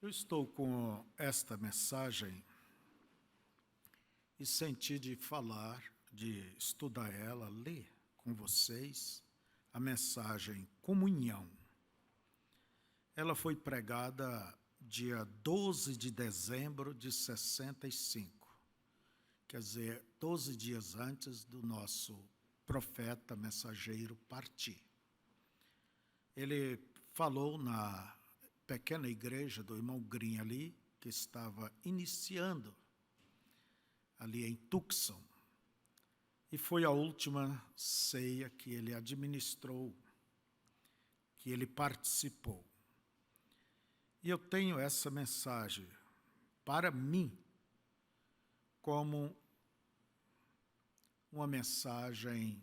Eu estou com esta mensagem e senti de falar, de estudar ela, ler com vocês a mensagem Comunhão. Ela foi pregada dia 12 de dezembro de 65, quer dizer, 12 dias antes do nosso profeta mensageiro partir. Ele falou na pequena igreja do irmão Green ali, que estava iniciando ali em Tucson, e foi a última ceia que ele administrou, que ele participou. E eu tenho essa mensagem para mim como uma mensagem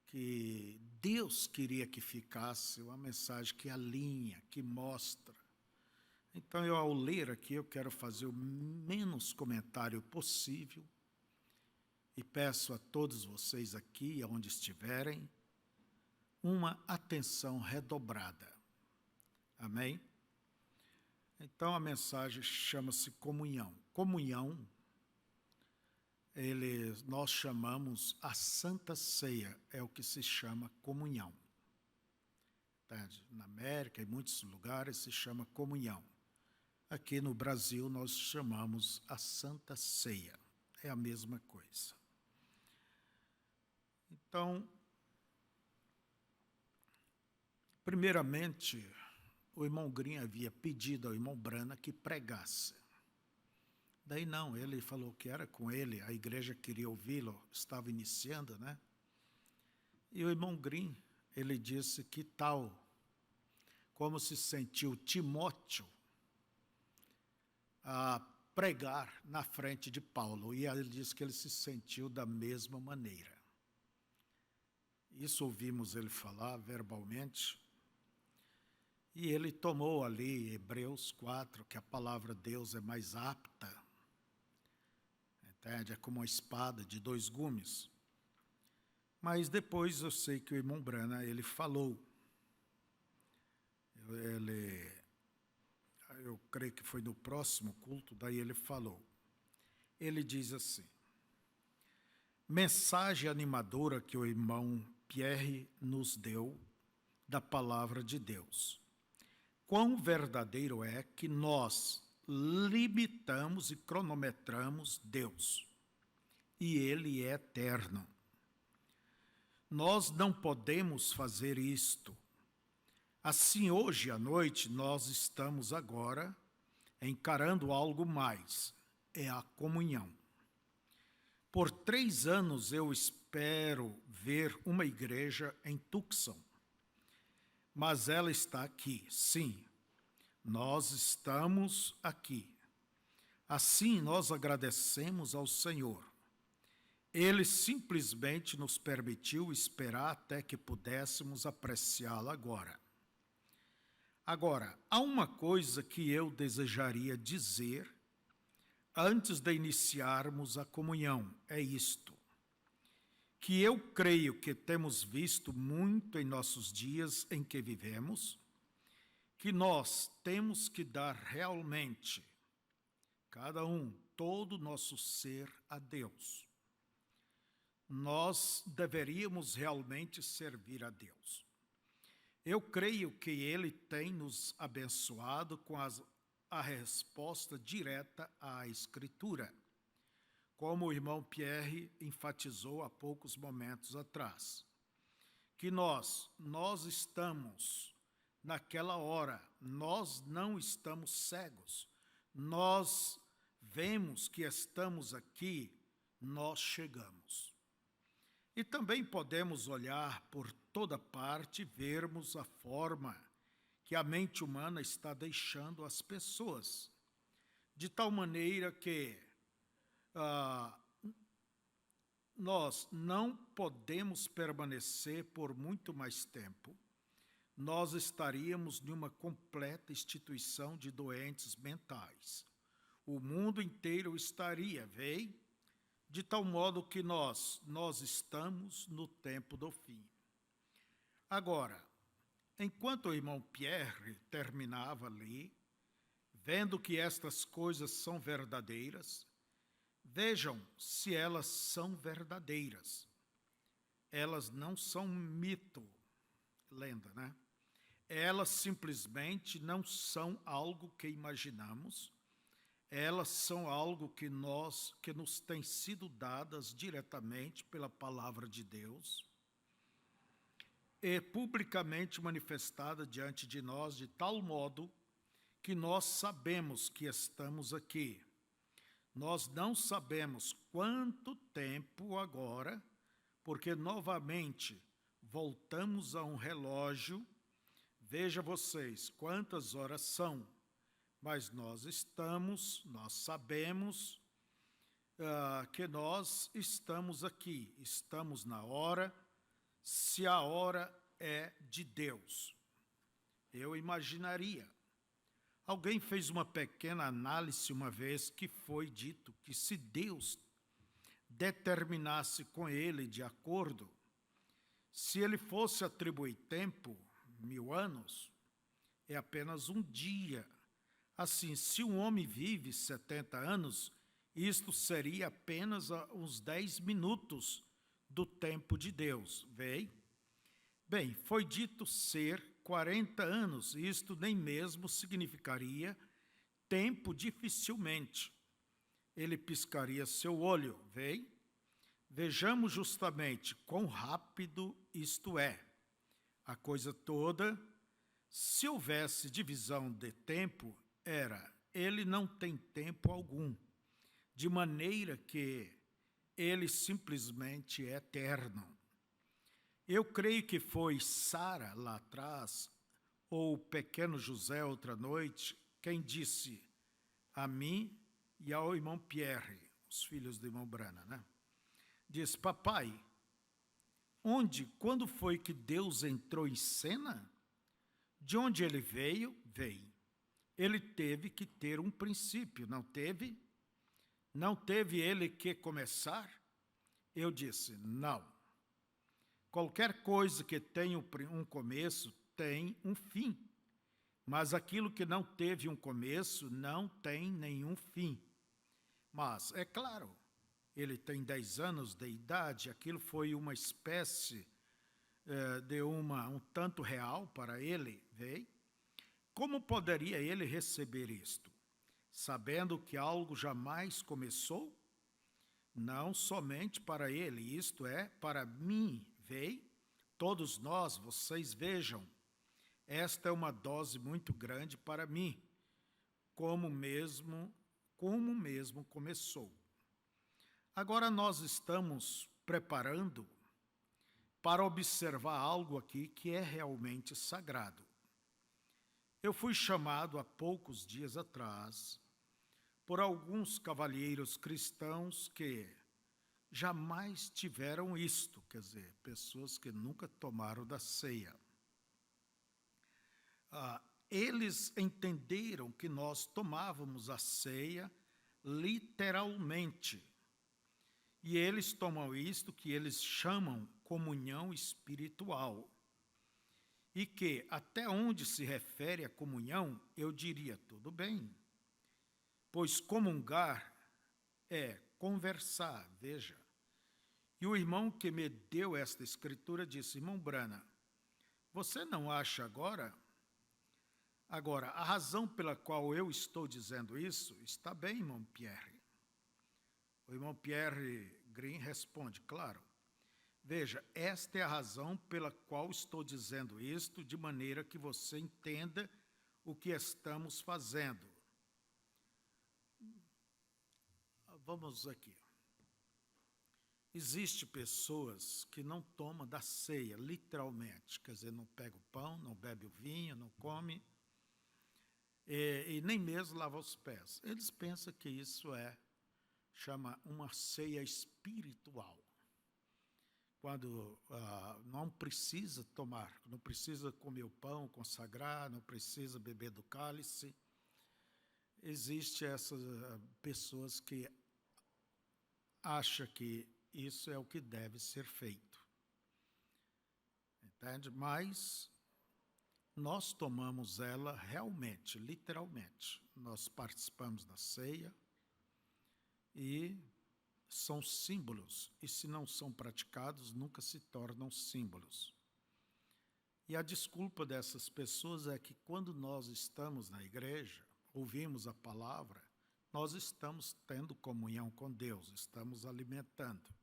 que Deus queria que ficasse, uma mensagem que alinha, que mostra. Então, ao ler aqui, eu quero fazer o menos comentário possível e peço a todos vocês aqui, onde estiverem, uma atenção redobrada. Amém? Então, a mensagem chama-se comunhão. Comunhão, nós chamamos a Santa Ceia, é o que se chama comunhão. Na América, em muitos lugares, se chama comunhão. Aqui no Brasil, nós chamamos a Santa Ceia. É a mesma coisa. Então, primeiramente, o irmão Green havia pedido ao irmão Brana que pregasse. Daí não, ele falou que era com ele, a igreja queria ouvi-lo, estava iniciando, né? E o irmão Green, ele disse que tal, como se sentiu Timóteo a pregar na frente de Paulo. E ele disse que ele se sentiu da mesma maneira. Isso ouvimos ele falar verbalmente. E ele tomou ali Hebreus 4, que a palavra de Deus é mais apta, entende? É como uma espada de dois gumes. Mas depois eu sei que o irmão Brana, ele falou, eu creio que foi no próximo culto, daí ele falou. Ele diz assim, mensagem animadora que o irmão Pierre nos deu da palavra de Deus. Quão verdadeiro é que nós limitamos e cronometramos Deus, e Ele é eterno. Nós não podemos fazer isto. Assim, hoje à noite, nós estamos agora encarando algo mais, é a comunhão. Por 3 anos eu espero ver uma igreja em Tucson, mas ela está aqui, sim, nós estamos aqui. Assim nós agradecemos ao Senhor. Ele simplesmente nos permitiu esperar até que pudéssemos apreciá-la agora. Agora, há uma coisa que eu desejaria dizer antes de iniciarmos a comunhão, é isto. Que eu creio que temos visto muito em nossos dias em que vivemos, que nós temos que dar realmente, cada um, todo o nosso ser a Deus. Nós deveríamos realmente servir a Deus. Eu creio que Ele tem nos abençoado com a resposta direta à Escritura, como o irmão Pierre enfatizou há poucos momentos atrás, que nós estamos naquela hora, nós não estamos cegos, nós vemos que estamos aqui, nós chegamos. E também podemos olhar por toda parte e vermos a forma que a mente humana está deixando as pessoas, de tal maneira que nós não podemos permanecer por muito mais tempo, nós estaríamos numa completa instituição de doentes mentais. O mundo inteiro estaria, veio, de tal modo que nós estamos no tempo do fim. Agora, enquanto o irmão Pierre terminava ali, Vendo que estas coisas são verdadeiras, vejam se elas são verdadeiras. Elas não são mito, lenda, né? Elas simplesmente não são algo que imaginamos, elas são algo que nos tem sido dadas diretamente pela palavra de Deus e publicamente manifestada diante de nós de tal modo que nós sabemos que estamos aqui. Nós não sabemos quanto tempo agora, porque novamente voltamos a um relógio. Veja vocês quantas horas são, mas nós sabemos que nós estamos aqui, estamos na hora, se a hora é de Deus. Eu imaginaria. Alguém fez uma pequena análise uma vez que foi dito que se Deus determinasse com ele de acordo, se ele fosse atribuir tempo, 1000 anos, é apenas um dia. Assim, se um homem vive 70 anos, isto seria apenas uns 10 minutos do tempo de Deus. Veio? Bem, foi dito ser 40 anos, isto nem mesmo significaria tempo dificilmente. Ele piscaria seu olho, veio? Vejamos justamente quão rápido isto é. A coisa toda, se houvesse divisão de tempo, ele não tem tempo algum, de maneira que ele simplesmente é eterno. Eu creio que foi Sara lá atrás, ou o pequeno José outra noite, quem disse a mim e ao irmão Pierre, os filhos do irmão Brana, né? Diz: papai, quando foi que Deus entrou em cena? De onde ele veio? Veio. Ele teve que ter um princípio, não teve? Não teve ele que começar? Eu disse: não. Qualquer coisa que tenha um começo tem um fim, mas aquilo que não teve um começo não tem nenhum fim. Mas, é claro, ele tem 10 anos de idade, aquilo foi uma espécie de um tanto real para ele, veio? Como poderia ele receber isto? Sabendo que algo jamais começou? Não somente para ele, isto é, para mim, veio? Todos nós, vocês vejam, esta é uma dose muito grande para mim, como mesmo começou. Agora nós estamos preparando para observar algo aqui que é realmente sagrado. Eu fui chamado há poucos dias atrás por alguns cavalheiros cristãos que jamais tiveram isto, quer dizer, pessoas que nunca tomaram da ceia. Eles entenderam que nós tomávamos a ceia literalmente. E eles tomam isto que eles chamam comunhão espiritual. E que, até onde se refere a comunhão, eu diria, tudo bem. Pois comungar é conversar, veja. E o irmão que me deu esta escritura disse: irmão Brana, você não acha agora? Agora, a razão pela qual eu estou dizendo isso, está bem, irmão Pierre. O irmão Pierre Green responde: claro. Veja, esta é a razão pela qual estou dizendo isto, de maneira que você entenda o que estamos fazendo. Vamos aqui. Existem pessoas que não tomam da ceia, literalmente, quer dizer, não pega o pão, não bebe o vinho, não come, e nem mesmo lava os pés. Eles pensam que isso chama uma ceia espiritual. Quando não precisa tomar, não precisa comer o pão, consagrar, não precisa beber do cálice. Existem essas pessoas que acham que isso é o que deve ser feito. Entende? Mas nós tomamos ela realmente, literalmente. Nós participamos da ceia e são símbolos, e se não são praticados, nunca se tornam símbolos. E a desculpa dessas pessoas é que quando nós estamos na igreja, ouvimos a palavra, nós estamos tendo comunhão com Deus, estamos alimentando.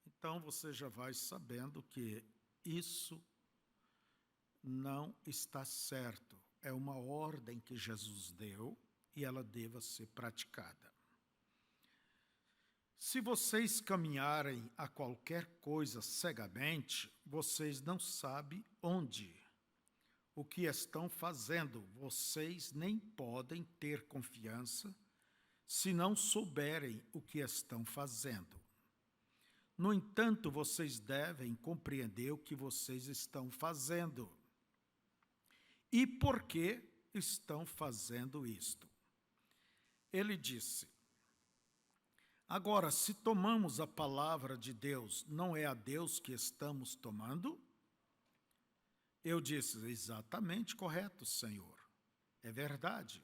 Então você já vai sabendo que isso não está certo. É uma ordem que Jesus deu e ela deva ser praticada. Se vocês caminharem a qualquer coisa cegamente, vocês não sabem onde, o que estão fazendo. Vocês nem podem ter confiança se não souberem o que estão fazendo. No entanto, vocês devem compreender o que vocês estão fazendo e por que estão fazendo isto. Ele disse: agora, se tomamos a palavra de Deus, não é a Deus que estamos tomando? Eu disse: exatamente correto, Senhor. É verdade.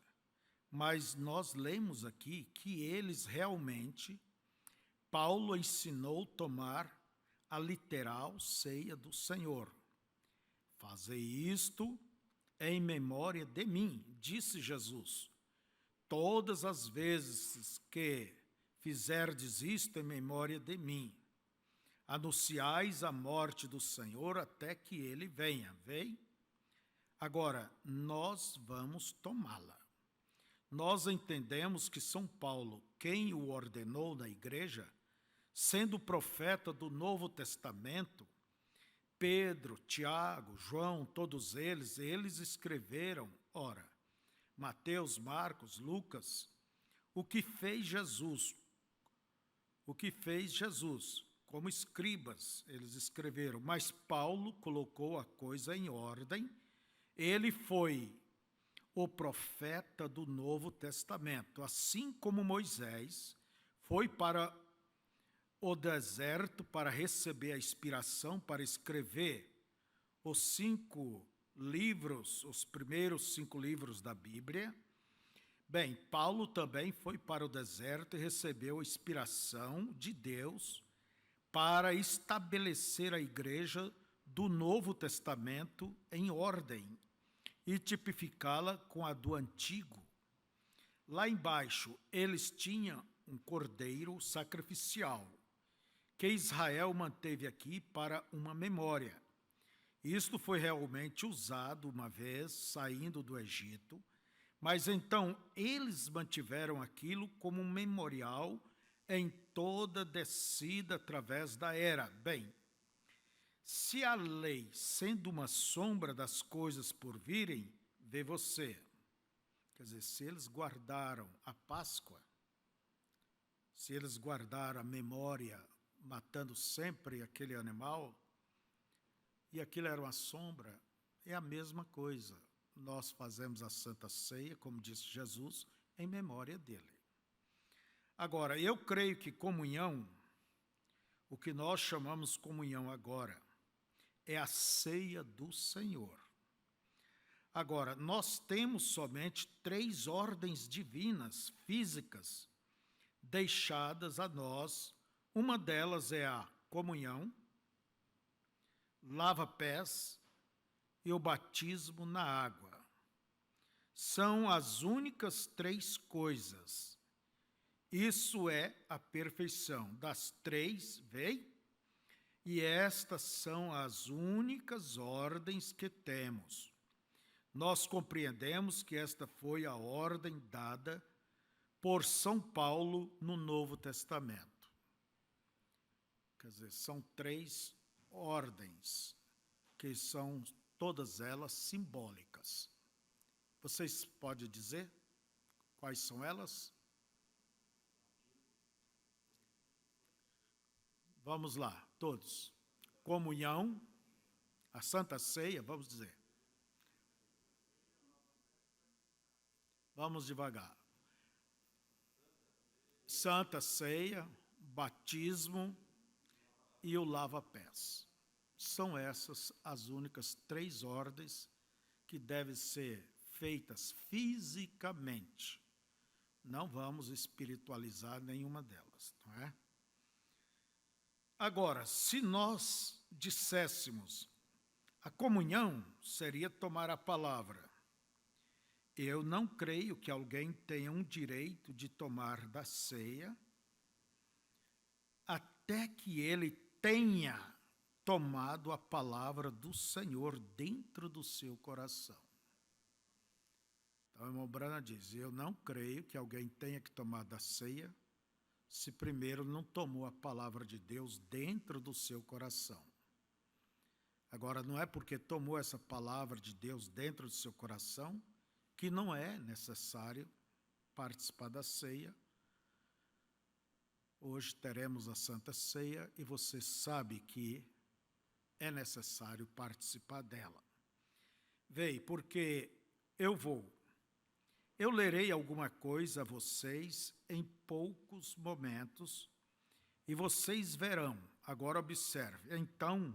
Mas nós lemos aqui que eles realmente, Paulo ensinou tomar a literal ceia do Senhor. Fazei isto em memória de mim, disse Jesus. Todas as vezes que fizerdes isto em memória de mim, anunciais a morte do Senhor até que ele venha. Vem? Agora, nós vamos tomá-la. Nós entendemos que São Paulo, quem o ordenou na igreja, sendo profeta do Novo Testamento, Pedro, Tiago, João, todos eles escreveram, ora, Mateus, Marcos, Lucas, o que fez Jesus, como escribas, eles escreveram, mas Paulo colocou a coisa em ordem, ele foi o profeta do Novo Testamento, assim como Moisés foi para o deserto para receber a inspiração para escrever os 5 livros, os primeiros 5 livros da Bíblia. Bem, Paulo também foi para o deserto e recebeu a inspiração de Deus para estabelecer a igreja do Novo Testamento em ordem e tipificá-la com a do Antigo. Lá embaixo, eles tinham um cordeiro sacrificial, que Israel manteve aqui para uma memória. Isto foi realmente usado uma vez saindo do Egito, mas então eles mantiveram aquilo como um memorial em toda descida através da era. Bem, se a lei, sendo uma sombra das coisas por virem, vê você. Quer dizer, se eles guardaram a Páscoa, se eles guardaram a memória, matando sempre aquele animal, e aquilo era uma sombra, é a mesma coisa. Nós fazemos a Santa Ceia, como disse Jesus, em memória dele. Agora, eu creio que comunhão, o que nós chamamos comunhão agora, é a ceia do Senhor. Agora, nós temos somente 3 ordens divinas, físicas, deixadas a nós. Uma delas é a comunhão, lava-pés e o batismo na água. São as únicas 3 coisas. Isso é a perfeição. Das 3, veio? E estas são as únicas ordens que temos. Nós compreendemos que esta foi a ordem dada por São Paulo no Novo Testamento. Quer dizer, são 3 ordens, que são todas elas simbólicas. Vocês podem dizer quais são elas? Vamos lá, todos. Comunhão, a Santa Ceia, vamos dizer. Vamos devagar. Santa Ceia, batismo e o lava-pés. são essas as únicas 3 ordens que devem ser feitas fisicamente. Não vamos espiritualizar nenhuma delas, não é? Agora, se nós disséssemos, a comunhão seria tomar a palavra. Eu não creio que alguém tenha um direito de tomar da ceia até que ele tenha tomado a palavra do Senhor dentro do seu coração. Então, o irmão Branham diz, eu não creio que alguém tenha que tomar da ceia se primeiro não tomou a palavra de Deus dentro do seu coração. Agora, não é porque tomou essa palavra de Deus dentro do seu coração que não é necessário participar da ceia. Hoje teremos a Santa Ceia e você sabe que é necessário participar dela. Veio, porque eu lerei alguma coisa a vocês em poucos momentos e vocês verão. Agora observe. Então,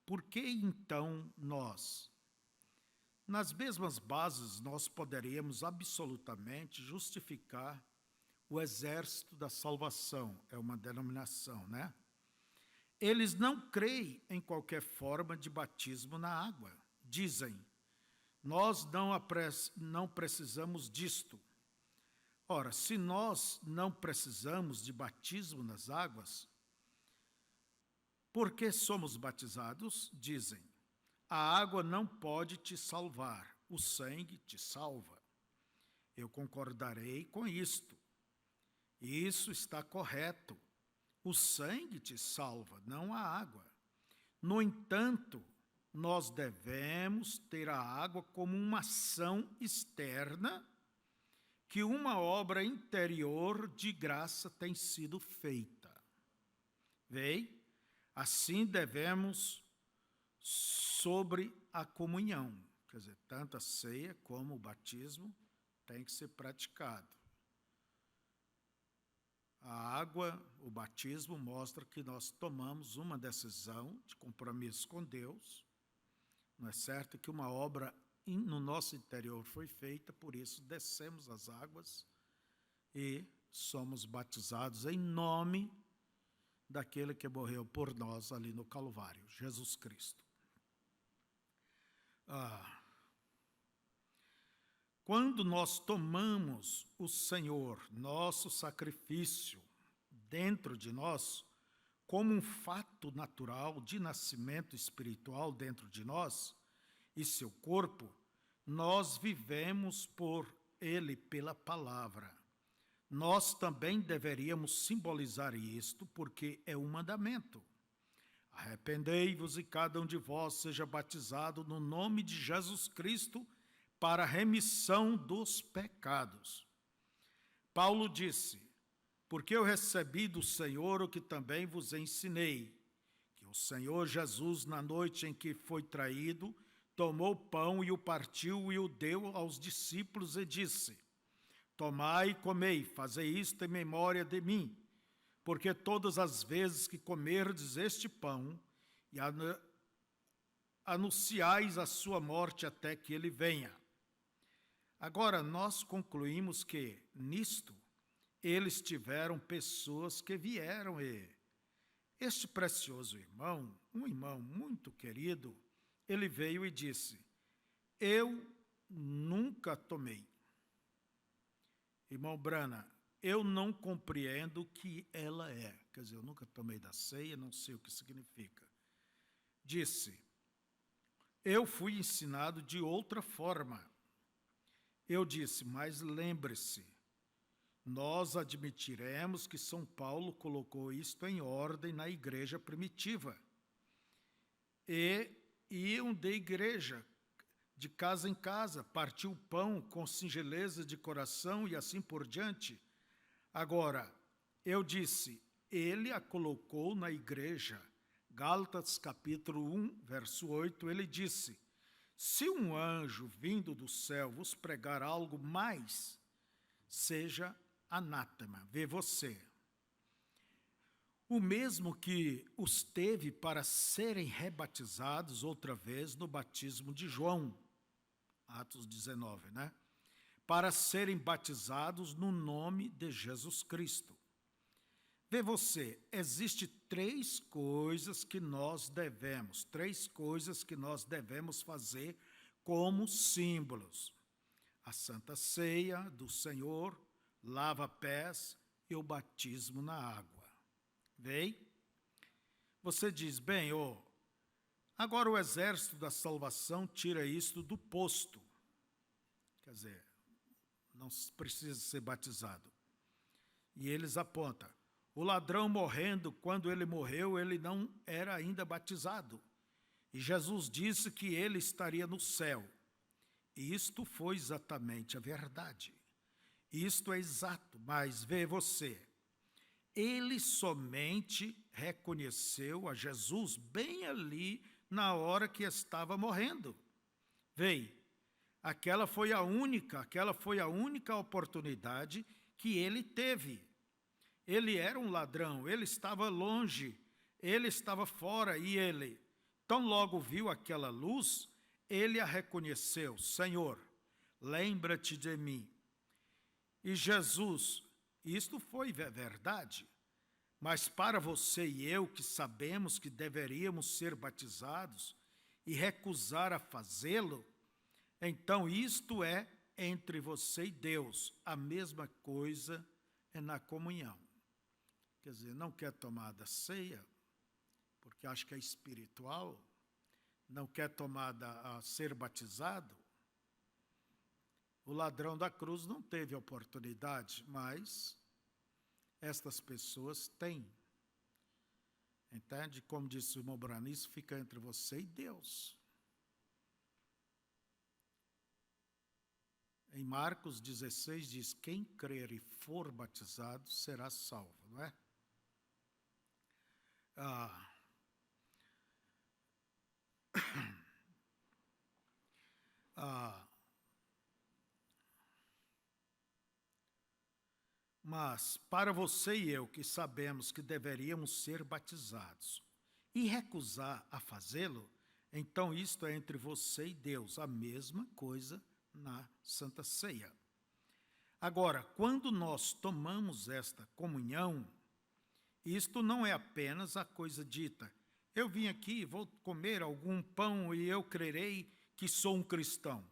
por que então nós? Nas mesmas bases, nós poderíamos absolutamente justificar o exército da salvação, é uma denominação, né? Eles não creem em qualquer forma de batismo na água. Dizem, nós não precisamos disto. Ora, se nós não precisamos de batismo nas águas, por que somos batizados? Dizem, a água não pode te salvar, o sangue te salva. Eu concordarei com isto. Isso está correto. O sangue te salva, não a água. No entanto, nós devemos ter a água como uma ação externa que uma obra interior de graça tem sido feita. Vê? Assim devemos sobre a comunhão, quer dizer, tanto a ceia como o batismo tem que ser praticado. A água, o batismo, mostra que nós tomamos uma decisão de compromisso com Deus. Não é certo que uma obra no nosso interior foi feita, por isso descemos as águas e somos batizados em nome daquele que morreu por nós ali no Calvário, Jesus Cristo. Quando nós tomamos o Senhor, nosso sacrifício, dentro de nós, como um fato natural de nascimento espiritual dentro de nós e seu corpo, nós vivemos por ele pela palavra. Nós também deveríamos simbolizar isto, porque é um mandamento. Arrependei-vos e cada um de vós seja batizado no nome de Jesus Cristo para a remissão dos pecados. Paulo disse, porque eu recebi do Senhor o que também vos ensinei, que o Senhor Jesus, na noite em que foi traído, tomou o pão e o partiu e o deu aos discípulos e disse, tomai e comei, fazei isto em memória de mim, porque todas as vezes que comerdes este pão e anunciais a sua morte até que ele venha. Agora, nós concluímos que, nisto, eles tiveram pessoas que vieram e este precioso irmão, um irmão muito querido, ele veio e disse, eu nunca tomei. Irmão Brana, eu não compreendo o que ela é. Quer dizer, eu nunca tomei da ceia, não sei o que significa. Disse, eu fui ensinado de outra forma. Eu disse, mas lembre-se, nós admitiremos que São Paulo colocou isto em ordem na igreja primitiva. E iam de igreja, de casa em casa, partiu o pão com singeleza de coração e assim por diante. Agora, eu disse, ele a colocou na igreja. Gálatas capítulo 1, verso 8, ele disse, se um anjo vindo do céu vos pregar algo mais, seja anátema, vê você. o mesmo que os teve para serem rebatizados outra vez no batismo de João, Atos 19, né? Para serem batizados no nome de Jesus Cristo. Vê você, existe três coisas que nós devemos fazer como símbolos. A Santa Ceia do Senhor, lava-pés e o batismo na água. Vê? Você diz, bem, agora o exército da salvação tira isto do posto. Quer dizer, não precisa ser batizado. E eles apontam, o ladrão morrendo, quando ele morreu, ele não era ainda batizado. E Jesus disse que ele estaria no céu. E isto foi exatamente a verdade. Isto é exato, mas vê você, ele somente reconheceu a Jesus bem ali na hora que estava morrendo. Vê, aquela foi a única oportunidade que ele teve. Ele era um ladrão, ele estava longe, ele estava fora e ele, tão logo viu aquela luz, ele a reconheceu, Senhor, lembra-te de mim. E Jesus, isto foi verdade, mas para você e eu que sabemos que deveríamos ser batizados e recusar a fazê-lo, então isto é entre você e Deus, a mesma coisa é na comunhão. Quer dizer, não quer tomar da ceia, porque acha que é espiritual, não quer tomar a ser batizado. O ladrão da cruz não teve oportunidade, mas estas pessoas têm. Entende? Como disse o irmão Brano, isso fica entre você e Deus. Em Marcos 16 diz, quem crer e for batizado será salvo, não é? Mas para você e eu que sabemos que deveríamos ser batizados e recusar a fazê-lo, então isto é entre você e Deus, a mesma coisa na Santa Ceia. Agora, quando nós tomamos esta comunhão, isto não é apenas a coisa dita, eu vim aqui, vou comer algum pão e eu crerei que sou um cristão.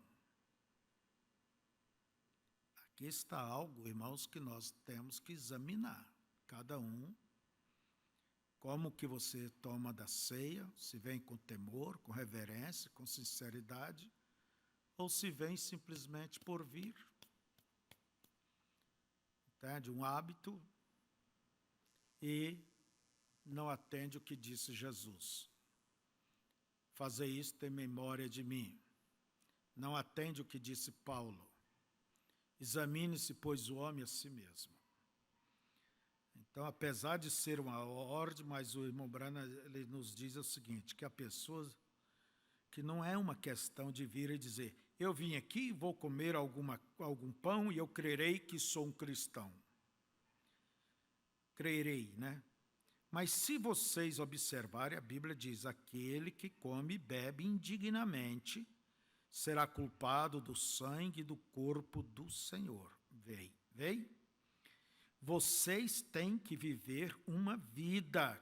Aqui está algo, irmãos, que nós temos que examinar, cada um, como que você toma da ceia, se vem com temor, com reverência, com sinceridade, ou se vem simplesmente por vir. Entende? Um hábito e não atende o que disse Jesus. Fazer isto em memória de mim. Não atende o que disse Paulo. Examine-se, pois, o homem a si mesmo. Então, apesar de ser uma ordem, mas o irmão Brana, ele nos diz o seguinte, que a pessoa, que não é uma questão de vir e dizer, eu vim aqui, vou comer algum pão e eu crerei que sou um cristão. Crerei, né? Mas se vocês observarem, a Bíblia diz, aquele que come e bebe indignamente será culpado do sangue e do corpo do Senhor. Vem? Vocês têm que viver uma vida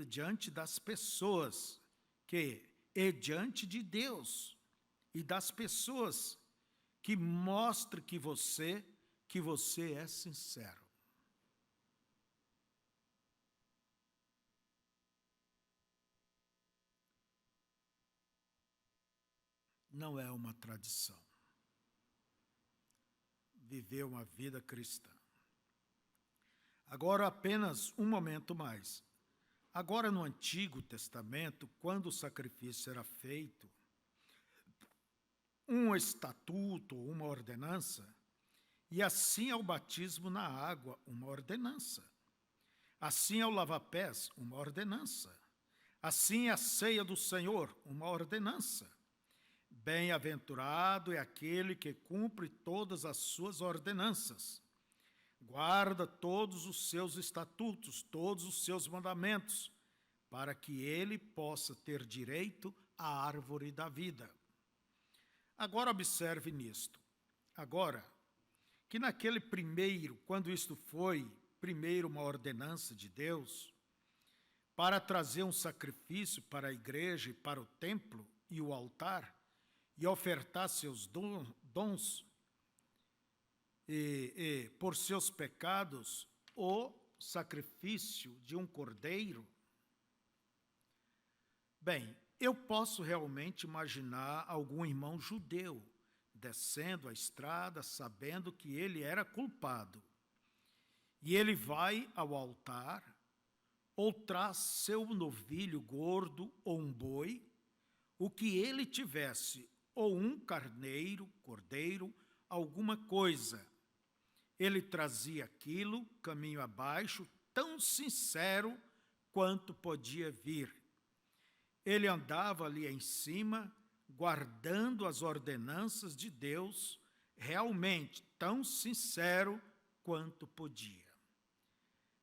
diante das pessoas, e diante de Deus, e das pessoas, que mostre que você é sincero. Não é uma tradição. Viver uma vida cristã. Agora, apenas um momento mais. Agora, no Antigo Testamento, quando o sacrifício era feito, um estatuto, uma ordenança, e assim é o batismo na água, uma ordenança. Assim é o lava-pés, uma ordenança. Assim é a ceia do Senhor, uma ordenança. Bem-aventurado é aquele que cumpre todas as suas ordenanças. guarda todos os seus estatutos, todos os seus mandamentos, para que ele possa ter direito à árvore da vida. Agora observe nisto. Agora, que naquele primeiro, quando isto foi primeiro uma ordenança de Deus, para trazer um sacrifício para a igreja e para o templo e o altar, e ofertar seus dons, e por seus pecados, o sacrifício de um cordeiro. Bem, eu posso realmente imaginar algum irmão judeu descendo a estrada, sabendo que ele era culpado. E ele vai ao altar, ou traz seu novilho gordo ou um boi, o que ele tivesse, ou um carneiro, cordeiro, alguma coisa. Ele trazia aquilo, caminho abaixo, tão sincero quanto podia vir. Ele andava ali em cima, guardando as ordenanças de Deus, realmente tão sincero quanto podia.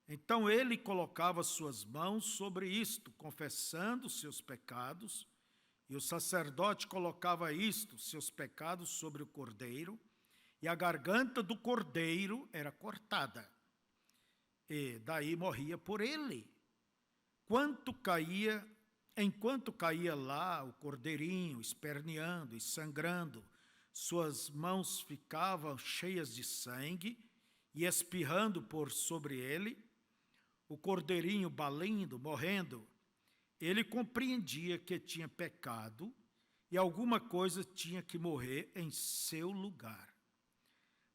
Então ele colocava suas mãos sobre isto, confessando seus pecados, e o sacerdote colocava isto, seus pecados, sobre o cordeiro, e a garganta do cordeiro era cortada, e daí morria por ele. Enquanto caía lá o cordeirinho, esperneando e sangrando, suas mãos ficavam cheias de sangue e espirrando por sobre ele, o cordeirinho balindo, morrendo, ele compreendia que tinha pecado e alguma coisa tinha que morrer em seu lugar.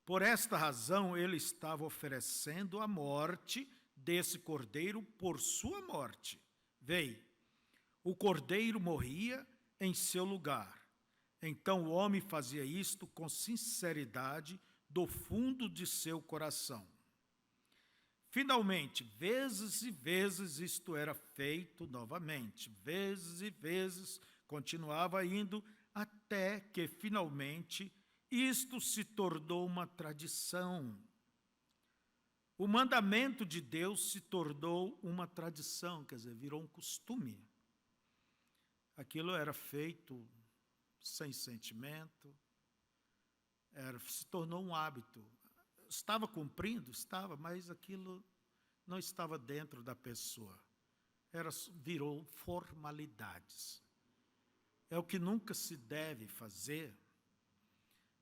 Por esta razão, ele estava oferecendo a morte desse cordeiro por sua morte. Veio, o cordeiro morria em seu lugar. Então o homem fazia isto com sinceridade do fundo de seu coração. Finalmente, vezes e vezes isto era feito novamente, vezes e vezes continuava indo, até que finalmente isto se tornou uma tradição. O mandamento de Deus se tornou uma tradição, quer dizer, virou um costume. Aquilo era feito sem sentimento, se tornou um hábito. Estava cumprindo? Estava, mas aquilo não estava dentro da pessoa. Virou formalidades. É o que nunca se deve fazer,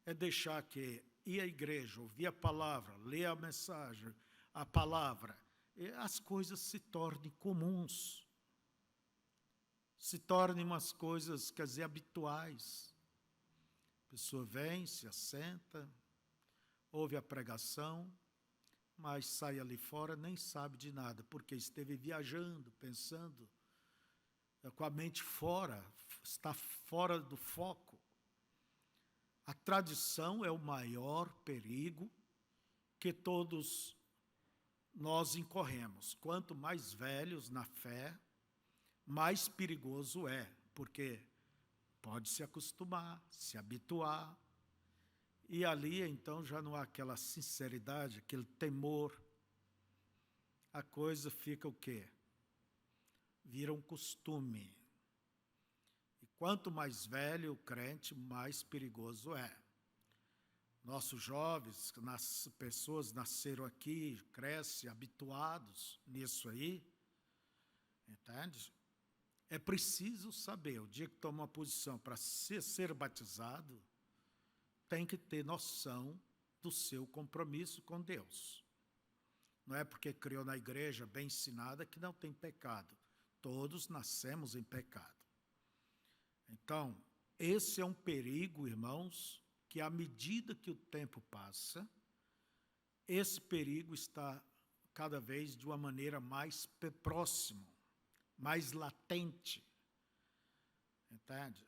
é deixar que ir à igreja, ouvir a palavra, ler a mensagem, a palavra, as coisas se tornem comuns, se tornem umas coisas, quer dizer, habituais. A pessoa vem, se assenta, ouve a pregação, mas sai ali fora, nem sabe de nada, porque esteve viajando, pensando, com a mente fora, está fora do foco. A tradição é o maior perigo que todos nós incorremos. Quanto mais velhos na fé, mais perigoso é, porque pode se acostumar, se habituar, e ali então já não há aquela sinceridade, aquele temor. A coisa fica o quê? Vira um costume. E quanto mais velho o crente, mais perigoso é. Nossos jovens, pessoas nasceram aqui, crescem habituados nisso aí, entende? É preciso saber, o dia que toma uma posição para ser batizado, tem que ter noção do seu compromisso com Deus. Não é porque criou na igreja bem ensinada que não tem pecado. Todos nascemos em pecado. Então, esse é um perigo, irmãos, que à medida que o tempo passa, esse perigo está cada vez de uma maneira mais próxima, mais latente. Entende?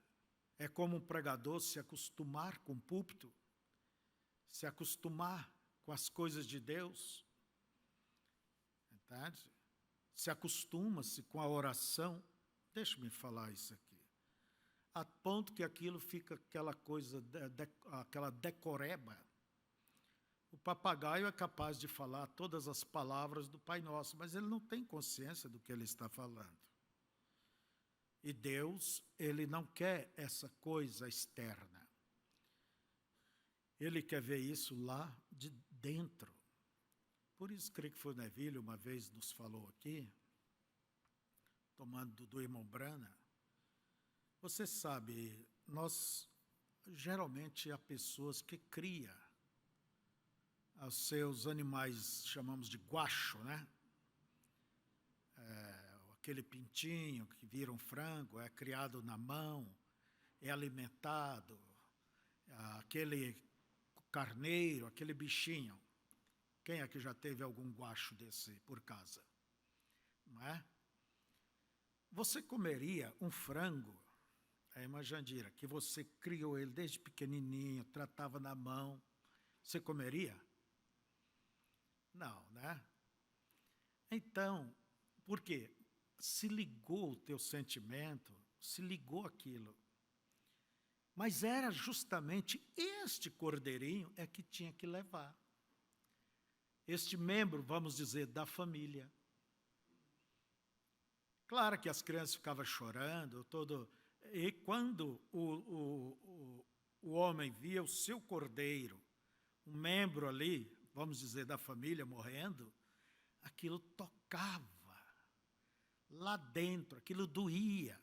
É como um pregador se acostumar com o púlpito, se acostumar com as coisas de Deus, entende? Se acostuma-se com a oração. Deixa-me falar isso aqui. A ponto que aquilo fica aquela coisa, aquela decoreba. O papagaio é capaz de falar todas as palavras do Pai Nosso, mas ele não tem consciência do que ele está falando. E Deus, ele não quer essa coisa externa. Ele quer ver isso lá de dentro. Por isso, creio que foi Neville uma vez nos falou aqui, tomando do irmão Brana. Você sabe, nós geralmente há pessoas que criam os seus animais, chamamos de guacho, né? Aquele pintinho que vira um frango, é criado na mão, é alimentado, aquele carneiro, aquele bichinho. Quem é que já teve algum guacho desse por casa? Não é? Você comeria um frango, uma Jandira, que você criou ele desde pequenininho, tratava na mão, você comeria? Não, né? Então, por quê? Se ligou o teu sentimento, se ligou aquilo. Mas era justamente este cordeirinho é que tinha que levar. Este membro, vamos dizer, da família. Claro que as crianças ficavam chorando, e quando o homem via o seu cordeiro, um membro ali, vamos dizer, da família morrendo, aquilo tocava lá dentro, aquilo doía,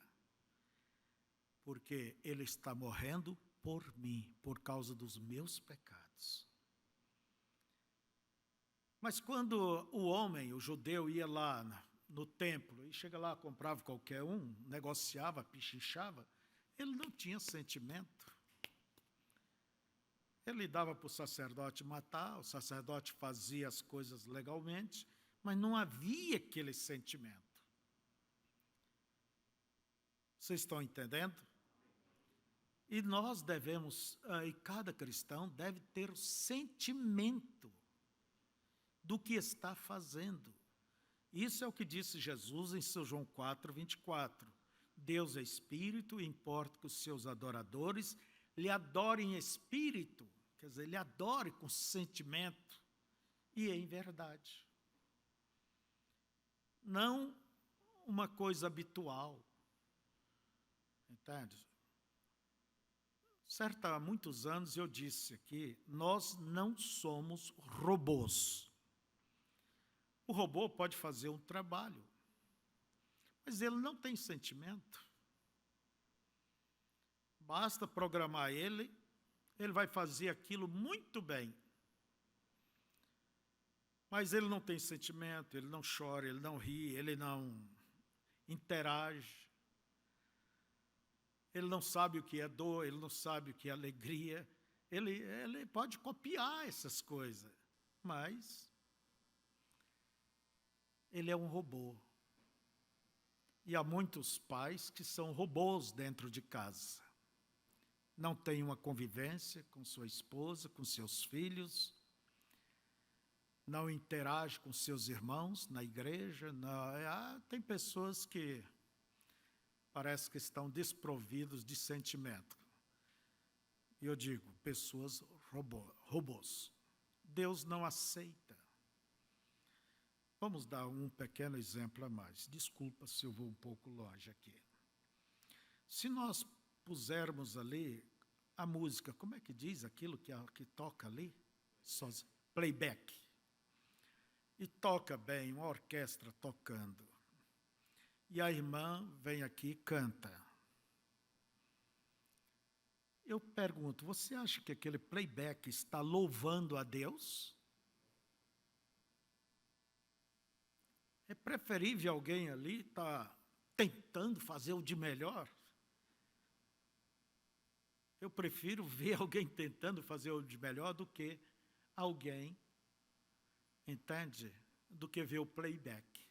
porque ele está morrendo por mim, por causa dos meus pecados. Mas quando o homem, o judeu, ia lá no templo, e chega lá, comprava qualquer um, negociava, pichinchava, ele não tinha sentimento. Ele dava para o sacerdote matar, o sacerdote fazia as coisas legalmente, mas não havia aquele sentimento. Vocês estão entendendo? E nós devemos, e cada cristão deve ter o sentimento do que está fazendo. Isso é o que disse Jesus em São João 4, 24. Deus é espírito e importa que os seus adoradores lhe adorem em espírito, quer dizer, lhe adore com sentimento e em verdade. Não uma coisa habitual. Entende? Há muitos anos eu disse aqui, nós não somos robôs. O robô pode fazer um trabalho, mas ele não tem sentimento. Basta programar ele vai fazer aquilo muito bem. Mas ele não tem sentimento, ele não chora, ele não ri, ele não interage. Ele não sabe o que é dor, ele não sabe o que é alegria. Ele pode copiar essas coisas, mas ele é um robô. E há muitos pais que são robôs dentro de casa. Não têm uma convivência com sua esposa, com seus filhos, não interage com seus irmãos na igreja. Tem pessoas que parece que estão desprovidos de sentimento. E eu digo, pessoas robôs. Deus não aceita. Vamos dar um pequeno exemplo a mais. Desculpa se eu vou um pouco longe aqui. Se nós pusermos ali a música, como é que diz aquilo que toca ali? Playback. E toca bem, uma orquestra tocando. E a irmã vem aqui e canta. Eu pergunto, você acha que aquele playback está louvando a Deus? É preferível alguém ali estar tentando fazer o de melhor? Eu prefiro ver alguém tentando fazer o de melhor do que alguém, entende? Do que ver o playback.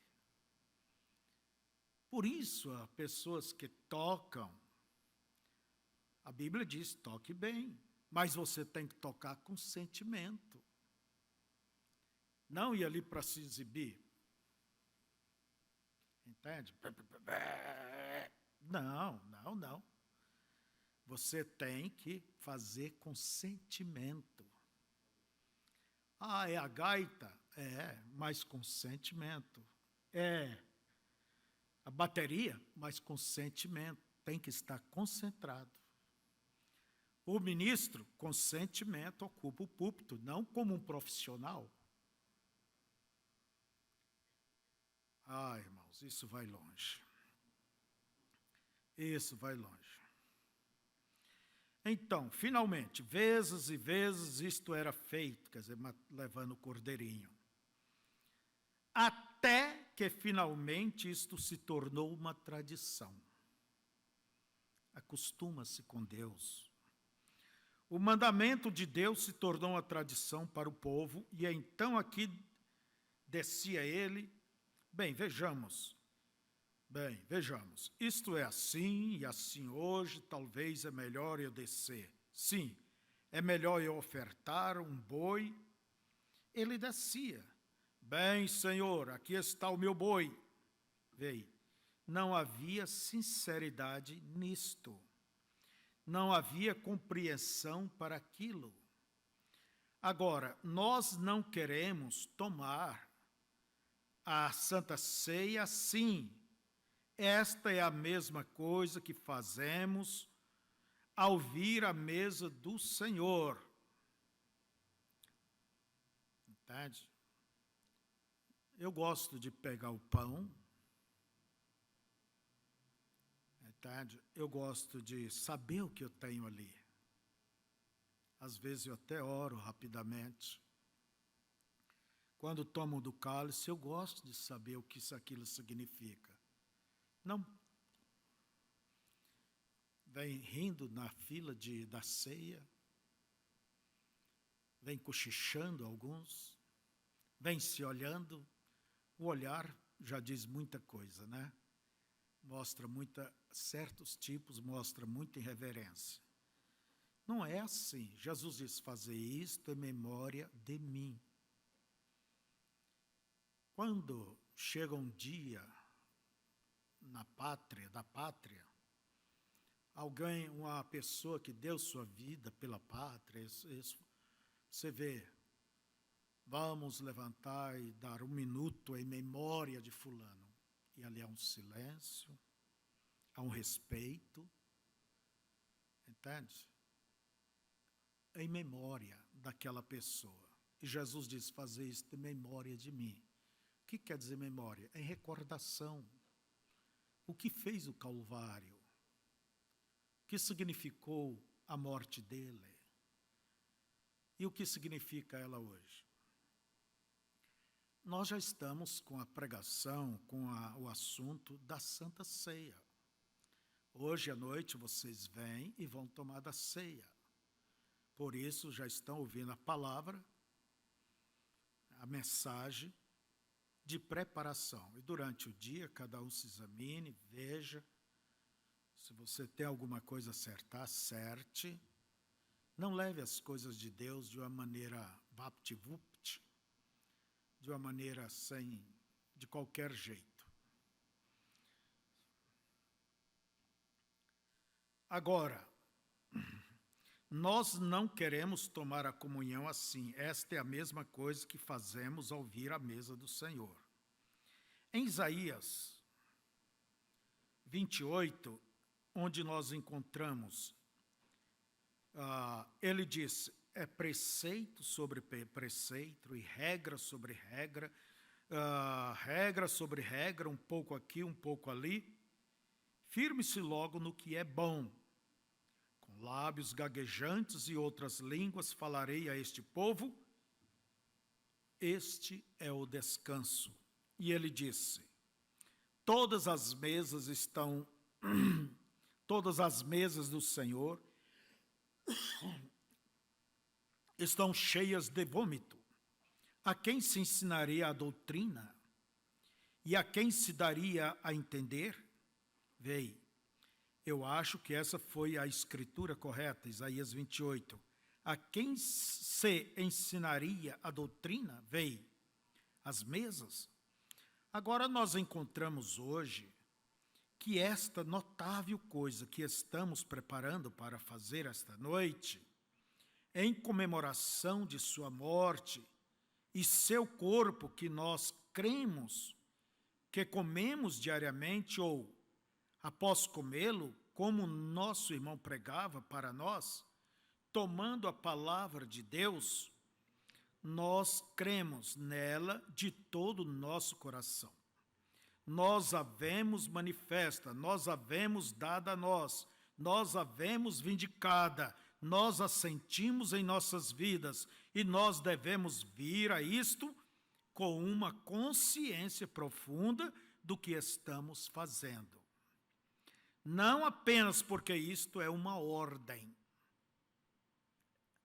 Por isso, há pessoas que tocam, a Bíblia diz, toque bem, mas você tem que tocar com sentimento. Não ir ali para se exibir. Entende? Não. Você tem que fazer com sentimento. Ah, é a gaita? É, mas com sentimento. É a bateria, mas com sentimento. Tem que estar concentrado. O ministro, com sentimento, ocupa o púlpito, não como um profissional. Ah, irmãos, isso vai longe. Isso vai longe. Então, finalmente, vezes e vezes isto era feito, quer dizer, levando o cordeirinho. Até que finalmente isto se tornou uma tradição. Acostuma-se com Deus. O mandamento de Deus se tornou uma tradição para o povo, e então aqui descia ele. Bem, vejamos, isto é assim e assim hoje, talvez é melhor eu descer. Sim, é melhor eu ofertar um boi. Ele descia. Bem, Senhor, aqui está o meu boi. Veio. Não havia sinceridade nisto. Não havia compreensão para aquilo. Agora, nós não queremos tomar a Santa Ceia assim. Esta é a mesma coisa que fazemos ao vir à mesa do Senhor. Entende? Eu gosto de pegar o pão. Entende? Eu gosto de saber o que eu tenho ali. Às vezes eu até oro rapidamente. Quando tomo do cálice, eu gosto de saber o que aquilo significa. Não vem rindo na fila da ceia, vem cochichando alguns, vem se olhando. O olhar já diz muita coisa, né? Mostra certos tipos, mostra muita irreverência. Não é assim. Jesus diz, fazer isto em memória de mim. Quando chega um dia da pátria, alguém, uma pessoa que deu sua vida pela pátria, isso, você vê, vamos levantar e dar um minuto em memória de fulano. E ali há um silêncio, há um respeito, entende? Em memória daquela pessoa. E Jesus diz, fazer isso em memória de mim. O que quer dizer memória? Em recordação. O que fez o Calvário? O que significou a morte dele? E o que significa ela hoje? Nós já estamos com a pregação, com o assunto da Santa Ceia. Hoje à noite vocês vêm e vão tomar da ceia. Por isso já estão ouvindo a palavra, a mensagem de preparação. E durante o dia, cada um se examine, veja. Se você tem alguma coisa a acertar, acerte. Não leve as coisas de Deus de uma maneira vapt-vupt, de uma maneira de qualquer jeito. Agora, nós não queremos tomar a comunhão assim. Esta é a mesma coisa que fazemos ao vir à mesa do Senhor. Em Isaías 28, onde nós encontramos, ele diz, é preceito sobre preceito e regra sobre regra, regra sobre regra, um pouco aqui, um pouco ali. Firme-se logo no que é bom. Com lábios gaguejantes e outras línguas falarei a este povo. Este é o descanso. E ele disse, todas as mesas do Senhor estão cheias de vômito. A quem se ensinaria a doutrina? E a quem se daria a entender? Vei, eu acho que essa foi a escritura correta, Isaías 28. A quem se ensinaria a doutrina? Vei, as mesas. Agora nós encontramos hoje que esta notável coisa que estamos preparando para fazer esta noite, em comemoração de sua morte e seu corpo que nós cremos, que comemos diariamente, ou após comê-lo, como nosso irmão pregava para nós, tomando a palavra de Deus, nós cremos nela de todo o nosso coração. Nós a vemos manifesta, nós a vemos dada a nós a vemos vindicada, nós a sentimos em nossas vidas e nós devemos vir a isto com uma consciência profunda do que estamos fazendo. Não apenas porque isto é uma ordem.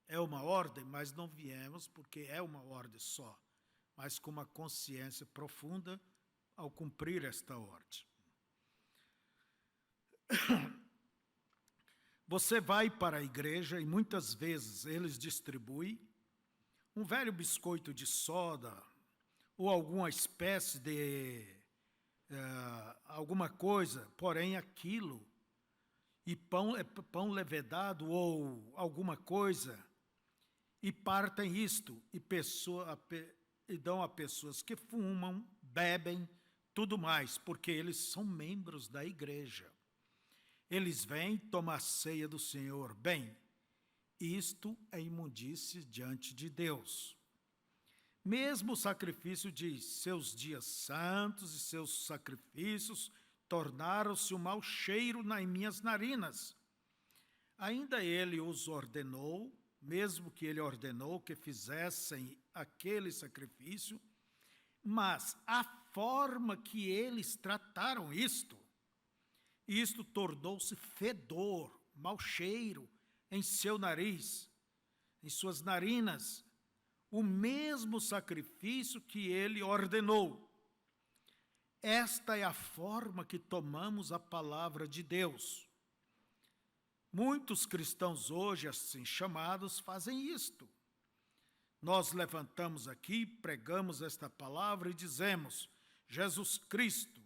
É uma ordem, mas não viemos porque é uma ordem só, mas com uma consciência profunda ao cumprir esta ordem. Você vai para a igreja e muitas vezes eles distribuem um velho biscoito de soda ou alguma espécie de alguma coisa, porém aquilo, e pão levedado ou alguma coisa, e partem isto, e dão a pessoas que fumam, bebem, tudo mais, porque eles são membros da igreja. Eles vêm tomar ceia do Senhor. Bem, isto é imundície diante de Deus. Mesmo o sacrifício diz, seus dias santos e seus sacrifícios tornaram-se um mau cheiro nas minhas narinas. Ainda ele os ordenou, mesmo que ele ordenou que fizessem aquele sacrifício, mas a forma que eles trataram isto tornou-se fedor, mau cheiro em seu nariz, em suas narinas, o mesmo sacrifício que ele ordenou. Esta é a forma que tomamos a palavra de Deus. Muitos cristãos hoje, assim chamados, fazem isto. Nós levantamos aqui, pregamos esta palavra e dizemos, Jesus Cristo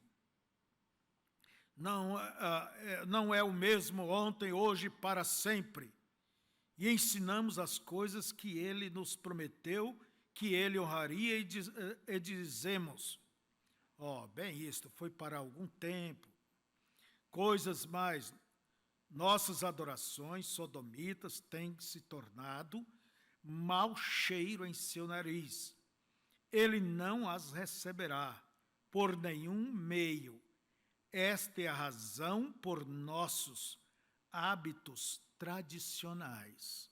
não é o mesmo ontem, hoje e para sempre. E ensinamos as coisas que ele nos prometeu, que ele honraria e dizemos, bem, isto foi para algum tempo. Coisas mais, nossas adorações sodomitas têm se tornado mau cheiro em seu nariz. Ele não as receberá por nenhum meio. Esta é a razão por nossos hábitos tradicionais.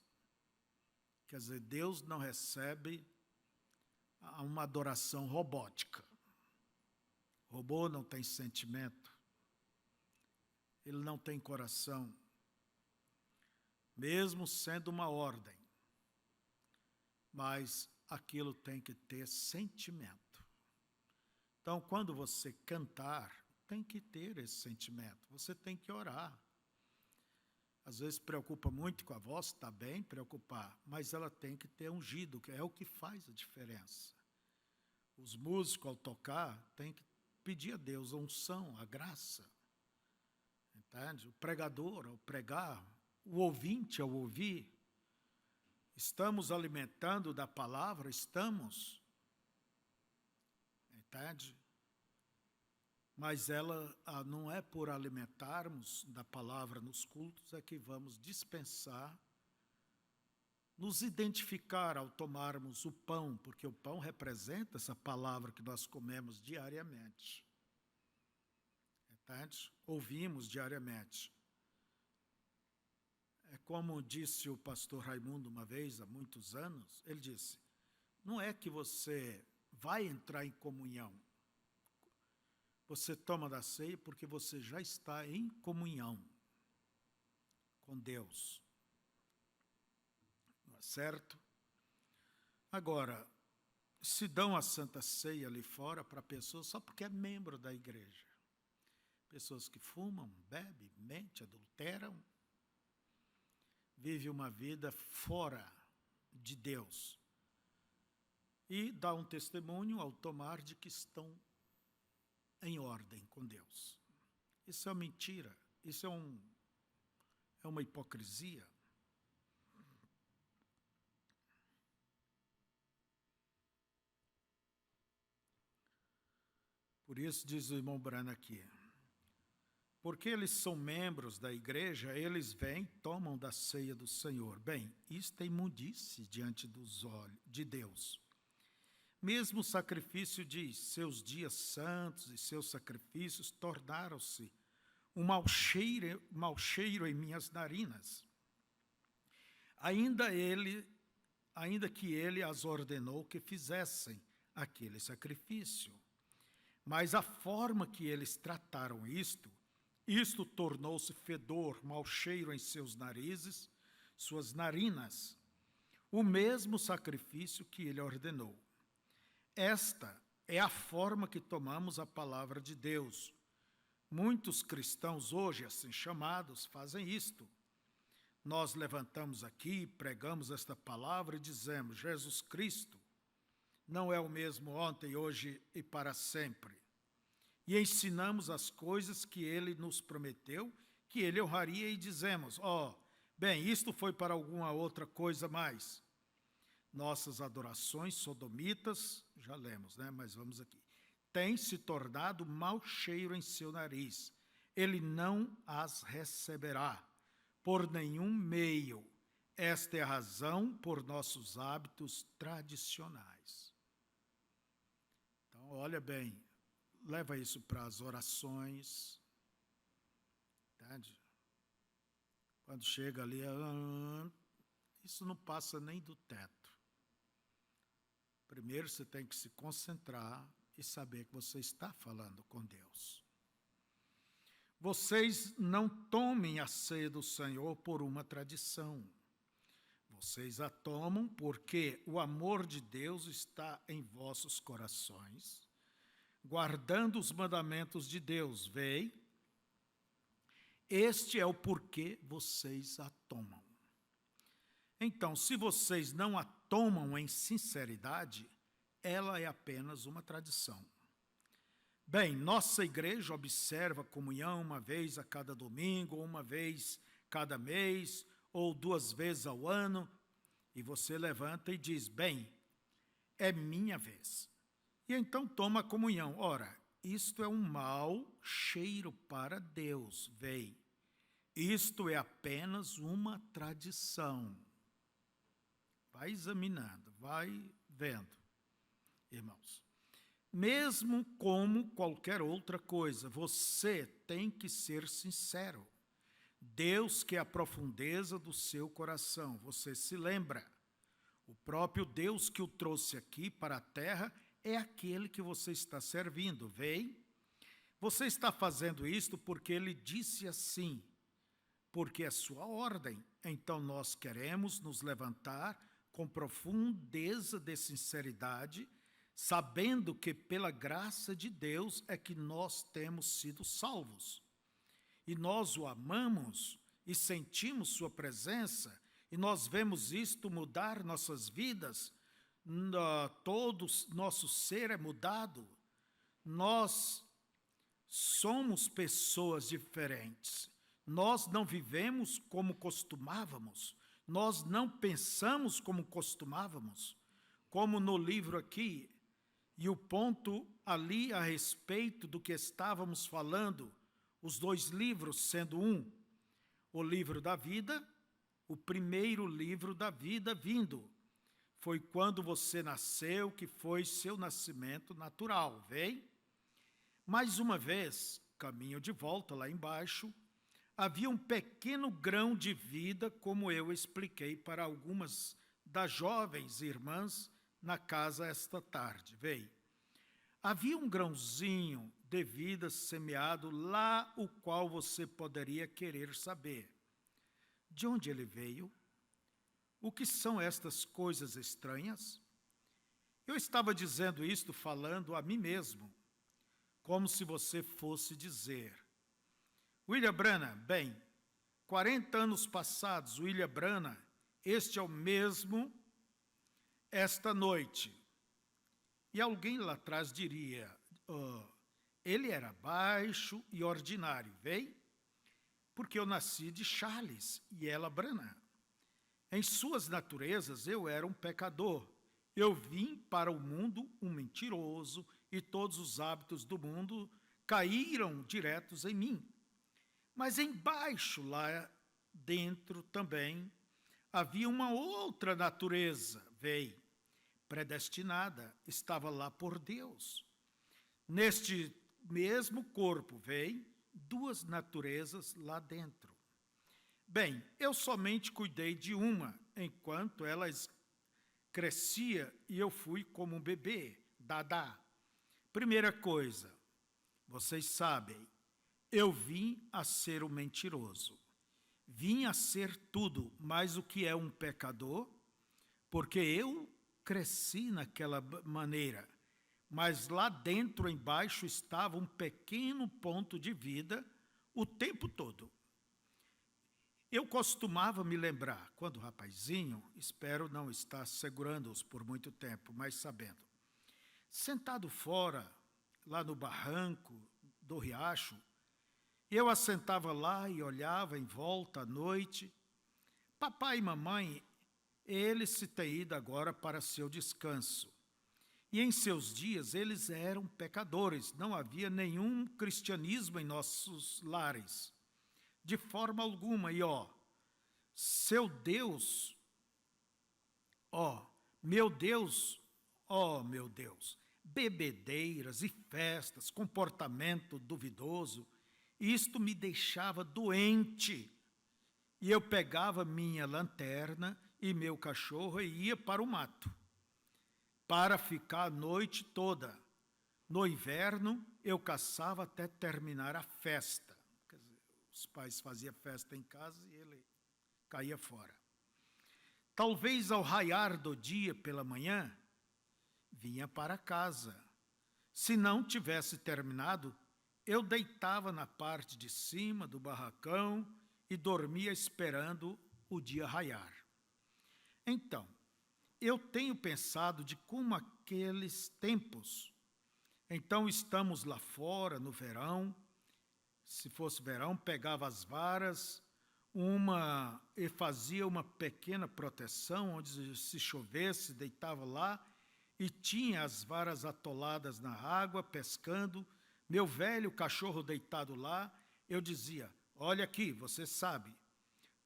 Quer dizer, Deus não recebe uma adoração robótica. O robô não tem sentimento. Ele não tem coração. Mesmo sendo uma ordem. Mas aquilo tem que ter sentimento. Então, quando você cantar, tem que ter esse sentimento. Você tem que orar. Às vezes preocupa muito com a voz, está bem preocupar, mas ela tem que ter ungido, que é o que faz a diferença. Os músicos, ao tocar, têm que pedir a Deus a unção, a graça. Entende? O pregador, ao pregar, o ouvinte, ao ouvir. Estamos alimentando da palavra? Estamos. Entende? Mas ela não é por alimentarmos da palavra nos cultos é que vamos dispensar, nos identificar ao tomarmos o pão, porque o pão representa essa palavra que nós comemos diariamente. Entende? Ouvimos diariamente. É como disse o pastor Raimundo uma vez, há muitos anos, ele disse, não é que você vai entrar em comunhão, você toma da ceia porque você já está em comunhão com Deus. Não é certo? Agora, se dão a Santa Ceia ali fora para pessoas só porque é membro da igreja. Pessoas que fumam, bebem, mentem, adulteram, vivem uma vida fora de Deus. E dá um testemunho ao tomar de que estão em ordem com Deus. Isso é uma mentira, isso é uma hipocrisia. Por isso diz o irmão Brana aqui, porque eles são membros da igreja, eles vêm, tomam da ceia do Senhor. Bem, isto é imundície diante dos olhos de Deus. Mesmo o sacrifício diz, seus dias santos e seus sacrifícios tornaram-se um mau cheiro em minhas narinas. Ainda que ele as ordenou que fizessem aquele sacrifício. Mas a forma que eles trataram isto tornou-se fedor, mau cheiro em seus narizes, suas narinas, o mesmo sacrifício que ele ordenou. Esta é a forma que tomamos a palavra de Deus. Muitos cristãos hoje, assim chamados, fazem isto. Nós levantamos aqui, pregamos esta palavra e dizemos, Jesus Cristo não é o mesmo ontem, hoje e para sempre. E ensinamos as coisas que ele nos prometeu, que ele honraria e dizemos, bem, isto foi para alguma outra coisa mais. Nossas adorações sodomitas, já lemos, né? Mas vamos aqui. Tem se tornado mau cheiro em seu nariz. Ele não as receberá por nenhum meio. Esta é a razão por nossos hábitos tradicionais. Então, olha bem, leva isso para as orações. Entende? Quando chega ali, isso não passa nem do teto. Primeiro você tem que se concentrar e saber que você está falando com Deus. Vocês não tomem a ceia do Senhor por uma tradição. Vocês a tomam porque o amor de Deus está em vossos corações, guardando os mandamentos de Deus. Vei, este é o porquê vocês a tomam. Então, se vocês não a tomam em sinceridade, ela é apenas uma tradição. Bem, nossa igreja observa a comunhão uma vez a cada domingo, ou uma vez cada mês, ou 2 vezes ao ano, e você levanta e diz, bem, é minha vez. E então toma a comunhão. Ora, isto é um mau cheiro para Deus, vei. Isto é apenas uma tradição. Vai examinando, vai vendo, irmãos. Mesmo como qualquer outra coisa, você tem que ser sincero. Deus que é a profundeza do seu coração, você se lembra. O próprio Deus que o trouxe aqui para a terra é aquele que você está servindo, vem? Você está fazendo isto porque ele disse assim, porque é sua ordem. Então nós queremos nos levantar com profundeza de sinceridade, sabendo que pela graça de Deus é que nós temos sido salvos. E nós o amamos e sentimos sua presença, e nós vemos isto mudar nossas vidas, todo nosso ser é mudado. Nós somos pessoas diferentes. Nós não vivemos como costumávamos. Nós não pensamos como costumávamos. Como no livro aqui, e o ponto ali a respeito do que estávamos falando, os 2 livros sendo um, o livro da vida, o primeiro livro da vida vindo. Foi quando você nasceu, que foi seu nascimento natural, vem? Mais uma vez, caminho de volta lá embaixo, havia um pequeno grão de vida, como eu expliquei para algumas das jovens irmãs na casa esta tarde, veio. Havia um grãozinho de vida semeado lá, o qual você poderia querer saber. De onde ele veio? O que são estas coisas estranhas? Eu estava dizendo isto falando a mim mesmo, como se você fosse dizer. William Branham, bem, 40 anos passados, William Branham, este é o mesmo esta noite. E alguém lá atrás diria, ele era baixo e ordinário, veio? Porque eu nasci de Charles e ela Branham. Em suas naturezas eu era um pecador. Eu vim para o mundo um mentiroso e todos os hábitos do mundo caíram diretos em mim. Mas embaixo, lá dentro também, havia uma outra natureza, veio, predestinada, estava lá por Deus. Neste mesmo corpo, veio, duas naturezas lá dentro. Bem, eu somente cuidei de uma, enquanto ela crescia e eu fui como um bebê, dadá. Primeira coisa, vocês sabem, eu vim a ser um mentiroso. Vim a ser tudo, mas o que é um pecador? Porque eu cresci naquela maneira, mas lá dentro, embaixo, estava um pequeno ponto de vida o tempo todo. Eu costumava me lembrar, quando rapazinho, espero não estar segurando-os por muito tempo, mas sabendo, sentado fora, lá no barranco do riacho, eu assentava lá e olhava em volta à noite. Papai e mamãe, eles se têm ido agora para seu descanso. E em seus dias eles eram pecadores, não havia nenhum cristianismo em nossos lares, de forma alguma. E seu Deus, meu Deus, meu Deus, bebedeiras e festas, comportamento duvidoso, isto me deixava doente. E eu pegava minha lanterna e meu cachorro e ia para o mato, para ficar a noite toda. No inverno, eu caçava até terminar a festa. Quer dizer, os pais faziam festa em casa e ele caía fora. Talvez ao raiar do dia pela manhã, vinha para casa. Se não tivesse terminado, eu deitava na parte de cima do barracão e dormia esperando o dia raiar. Então, eu tenho pensado de como aqueles tempos. Então, estamos lá fora no verão. Se fosse verão, pegava as varas, e fazia uma pequena proteção, onde se chovesse, deitava lá, e tinha as varas atoladas na água, pescando, meu velho cachorro deitado lá. Eu dizia, olha aqui, você sabe,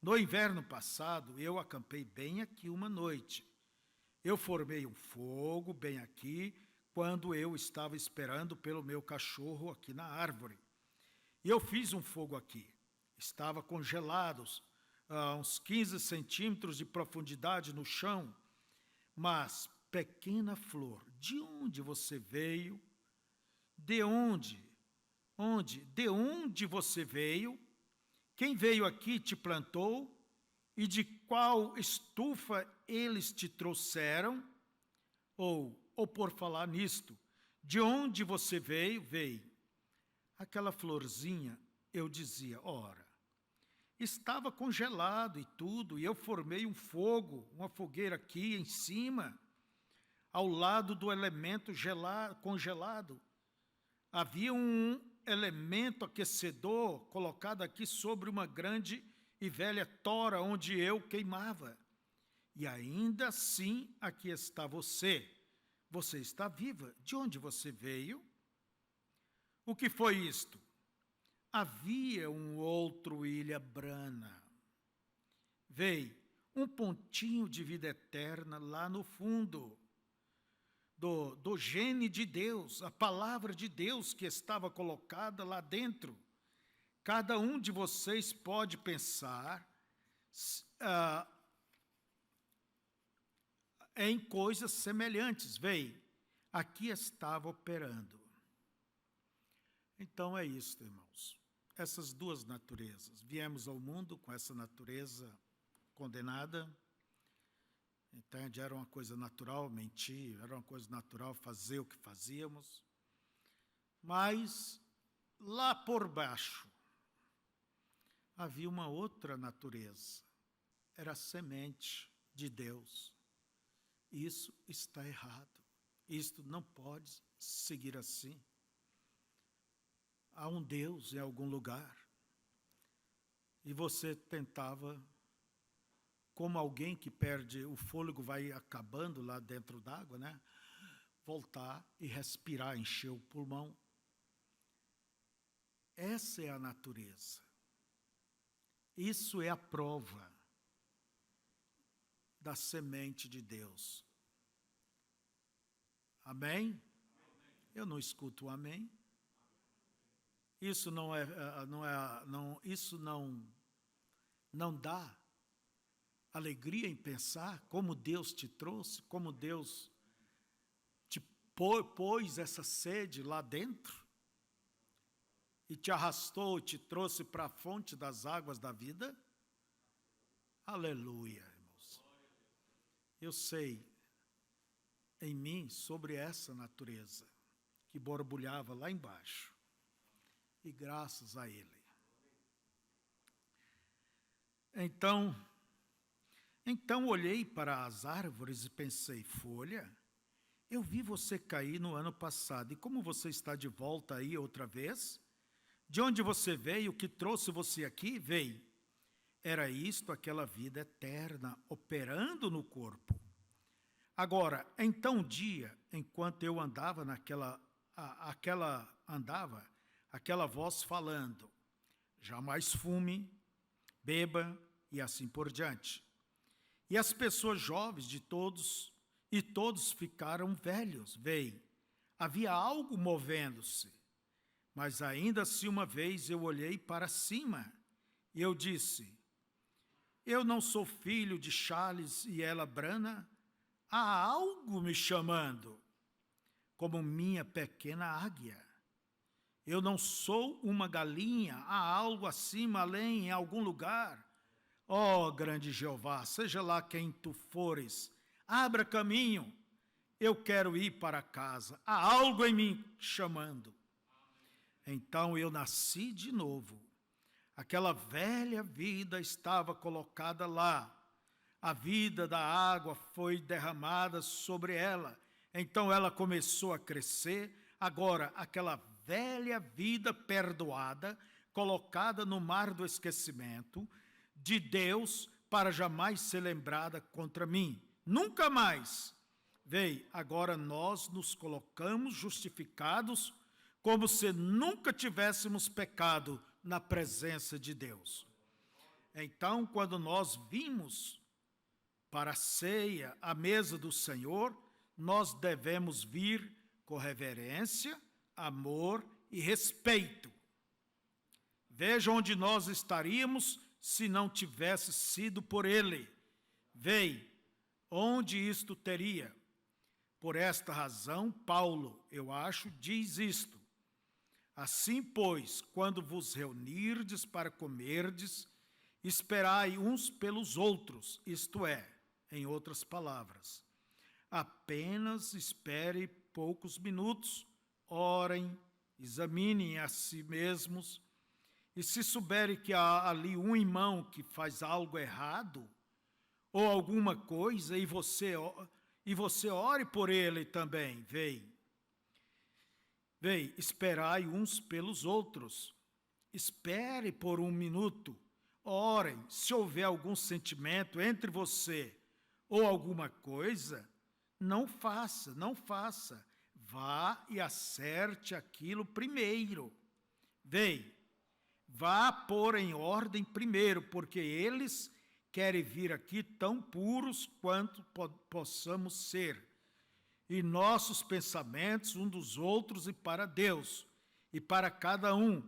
no inverno passado eu acampei bem aqui uma noite. Eu formei um fogo bem aqui, quando eu estava esperando pelo meu cachorro aqui na árvore. E eu fiz um fogo aqui. Estava congelados, a uns 15 centímetros de profundidade no chão. Mas, pequena flor, de onde você veio? De onde? De onde você veio? Quem veio aqui te plantou? E de qual estufa eles te trouxeram? Ou por falar nisto, de onde você veio? Veio. Aquela florzinha, eu dizia, ora, estava congelado e tudo, e eu formei um fogo, uma fogueira aqui em cima, ao lado do elemento congelado. Havia um elemento aquecedor colocado aqui sobre uma grande e velha tora onde eu queimava. E ainda assim, aqui está você. Você está viva. De onde você veio? O que foi isto? Havia um outro Ilha Brana. Veio um pontinho de vida eterna lá no fundo, do gene de Deus, a palavra de Deus que estava colocada lá dentro. Cada um de vocês pode pensar em coisas semelhantes. Veio, aqui estava operando. Então é isso, irmãos. Essas duas naturezas. Viemos ao mundo com essa natureza condenada. Entende? Era uma coisa natural mentir, era uma coisa natural fazer o que fazíamos. Mas lá por baixo havia uma outra natureza. Era a semente de Deus. Isso está errado. Isto não pode seguir assim. Há um Deus em algum lugar. E você tentava, como alguém que perde o fôlego, vai acabando lá dentro d'água, né? voltar e respirar, encher o pulmão. Essa é a natureza. Isso é a prova da semente de Deus. Amém? Eu não escuto um amém. Isso não dá alegria em pensar como Deus te trouxe, como Deus te pôs essa sede lá dentro e te arrastou, te trouxe para a fonte das águas da vida? Aleluia, irmãos. Eu sei em mim sobre essa natureza que borbulhava lá embaixo. E graças a Ele. Então olhei para as árvores e pensei, Folha, eu vi você cair no ano passado, e como você está de volta aí outra vez? De onde você veio, o que trouxe você aqui? Veio. Era isto, aquela vida eterna, operando no corpo. Agora, então um dia, enquanto eu andava aquela voz falando, jamais fume, beba e assim por diante. E as pessoas jovens todos ficaram velhos, veio. Havia algo movendo-se, mas ainda assim uma vez eu olhei para cima e eu disse, eu não sou filho de Charles e ela Brana, há algo me chamando, como minha pequena águia. Eu não sou uma galinha, há algo acima, além, em algum lugar. Ó grande Jeová, seja lá quem tu fores, abra caminho, eu quero ir para casa, há algo em mim chamando. Então eu nasci de novo. Aquela velha vida estava colocada lá. A vida da água foi derramada sobre ela. Então ela começou a crescer. Agora, aquela velha vida perdoada, colocada no mar do esquecimento de Deus para jamais ser lembrada contra mim. Nunca mais. Veio, agora nós nos colocamos justificados como se nunca tivéssemos pecado na presença de Deus. Então, quando nós vimos para a ceia, a mesa do Senhor, nós devemos vir com reverência, amor e respeito. Veja onde nós estaríamos se não tivesse sido por Ele. Veio, onde isto teria? Por esta razão, Paulo, eu acho, diz isto. Assim, pois, quando vos reunirdes para comerdes, esperai uns pelos outros, isto é, em outras palavras, apenas espere poucos minutos, orem, examinem a si mesmos, e se souberem que há ali um irmão que faz algo errado, ou alguma coisa, e você ore por ele também, veio, esperai uns pelos outros, espere por um minuto, orem, se houver algum sentimento entre você ou alguma coisa, não faça, vá e acerte aquilo primeiro, vá pôr em ordem primeiro, porque eles querem vir aqui tão puros quanto possamos ser, e nossos pensamentos um dos outros e para Deus, e para cada um,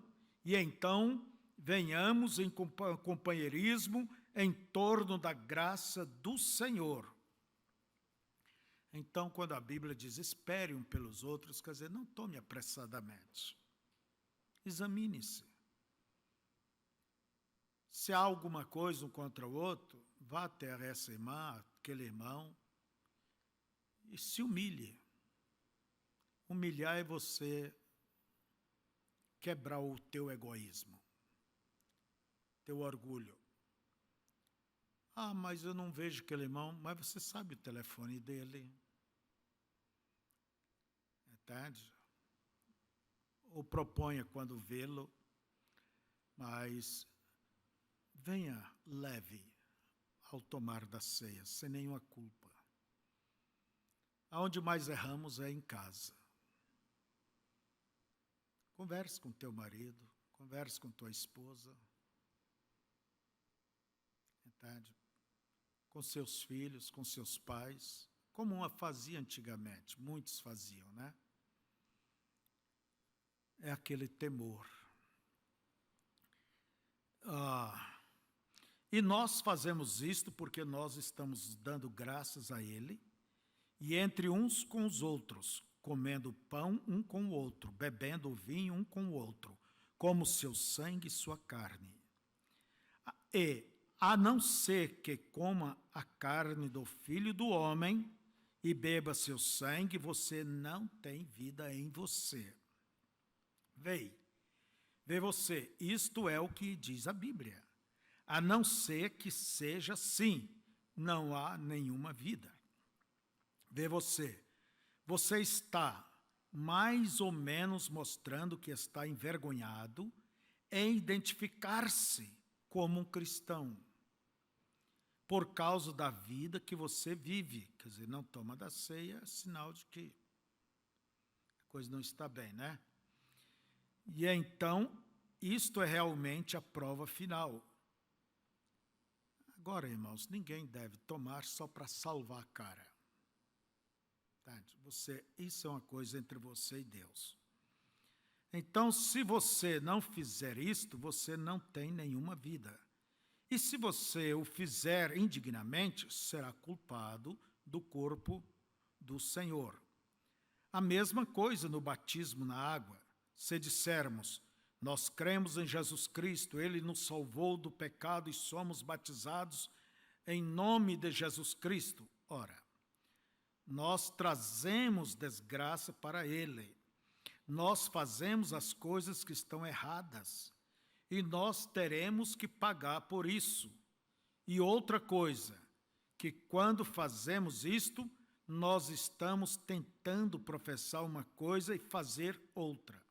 e então venhamos em companheirismo em torno da graça do Senhor. Então, quando a Bíblia diz, espere um pelos outros, quer dizer, não tome apressadamente. Examine-se. Se há alguma coisa um contra o outro, vá até essa irmã, aquele irmão, e se humilhe. Humilhar é você quebrar o teu egoísmo, teu orgulho. Ah, mas eu não vejo aquele irmão, mas você sabe o telefone dele. Entende? Ou proponha quando vê-lo, mas venha leve ao tomar da ceia, sem nenhuma culpa. Aonde mais erramos é em casa. Converse com teu marido, converse com tua esposa, entende? Com seus filhos, com seus pais, como uma fazia antigamente, muitos faziam, né? É aquele temor. E nós fazemos isto porque nós estamos dando graças a Ele, e entre uns com os outros, comendo pão um com o outro, bebendo o vinho um com o outro, como seu sangue e sua carne. E, a não ser que coma a carne do Filho do Homem e beba seu sangue, você não tem vida em você. Vê você, isto é o que diz a Bíblia. A não ser que seja assim, não há nenhuma vida. Vê você está mais ou menos mostrando que está envergonhado em identificar-se como um cristão, por causa da vida que você vive. Quer dizer, não toma da ceia, é sinal de que a coisa não está bem, né? E então, isto é realmente a prova final. Agora, irmãos, ninguém deve tomar só para salvar a cara. Isso é uma coisa entre você e Deus. Então, se você não fizer isto, você não tem nenhuma vida. E se você o fizer indignamente, será culpado do corpo do Senhor. A mesma coisa no batismo na água. Se dissermos, nós cremos em Jesus Cristo, Ele nos salvou do pecado e somos batizados em nome de Jesus Cristo. Ora, nós trazemos desgraça para Ele. Nós fazemos as coisas que estão erradas e nós teremos que pagar por isso. E outra coisa, que quando fazemos isto, nós estamos tentando professar uma coisa e fazer outra.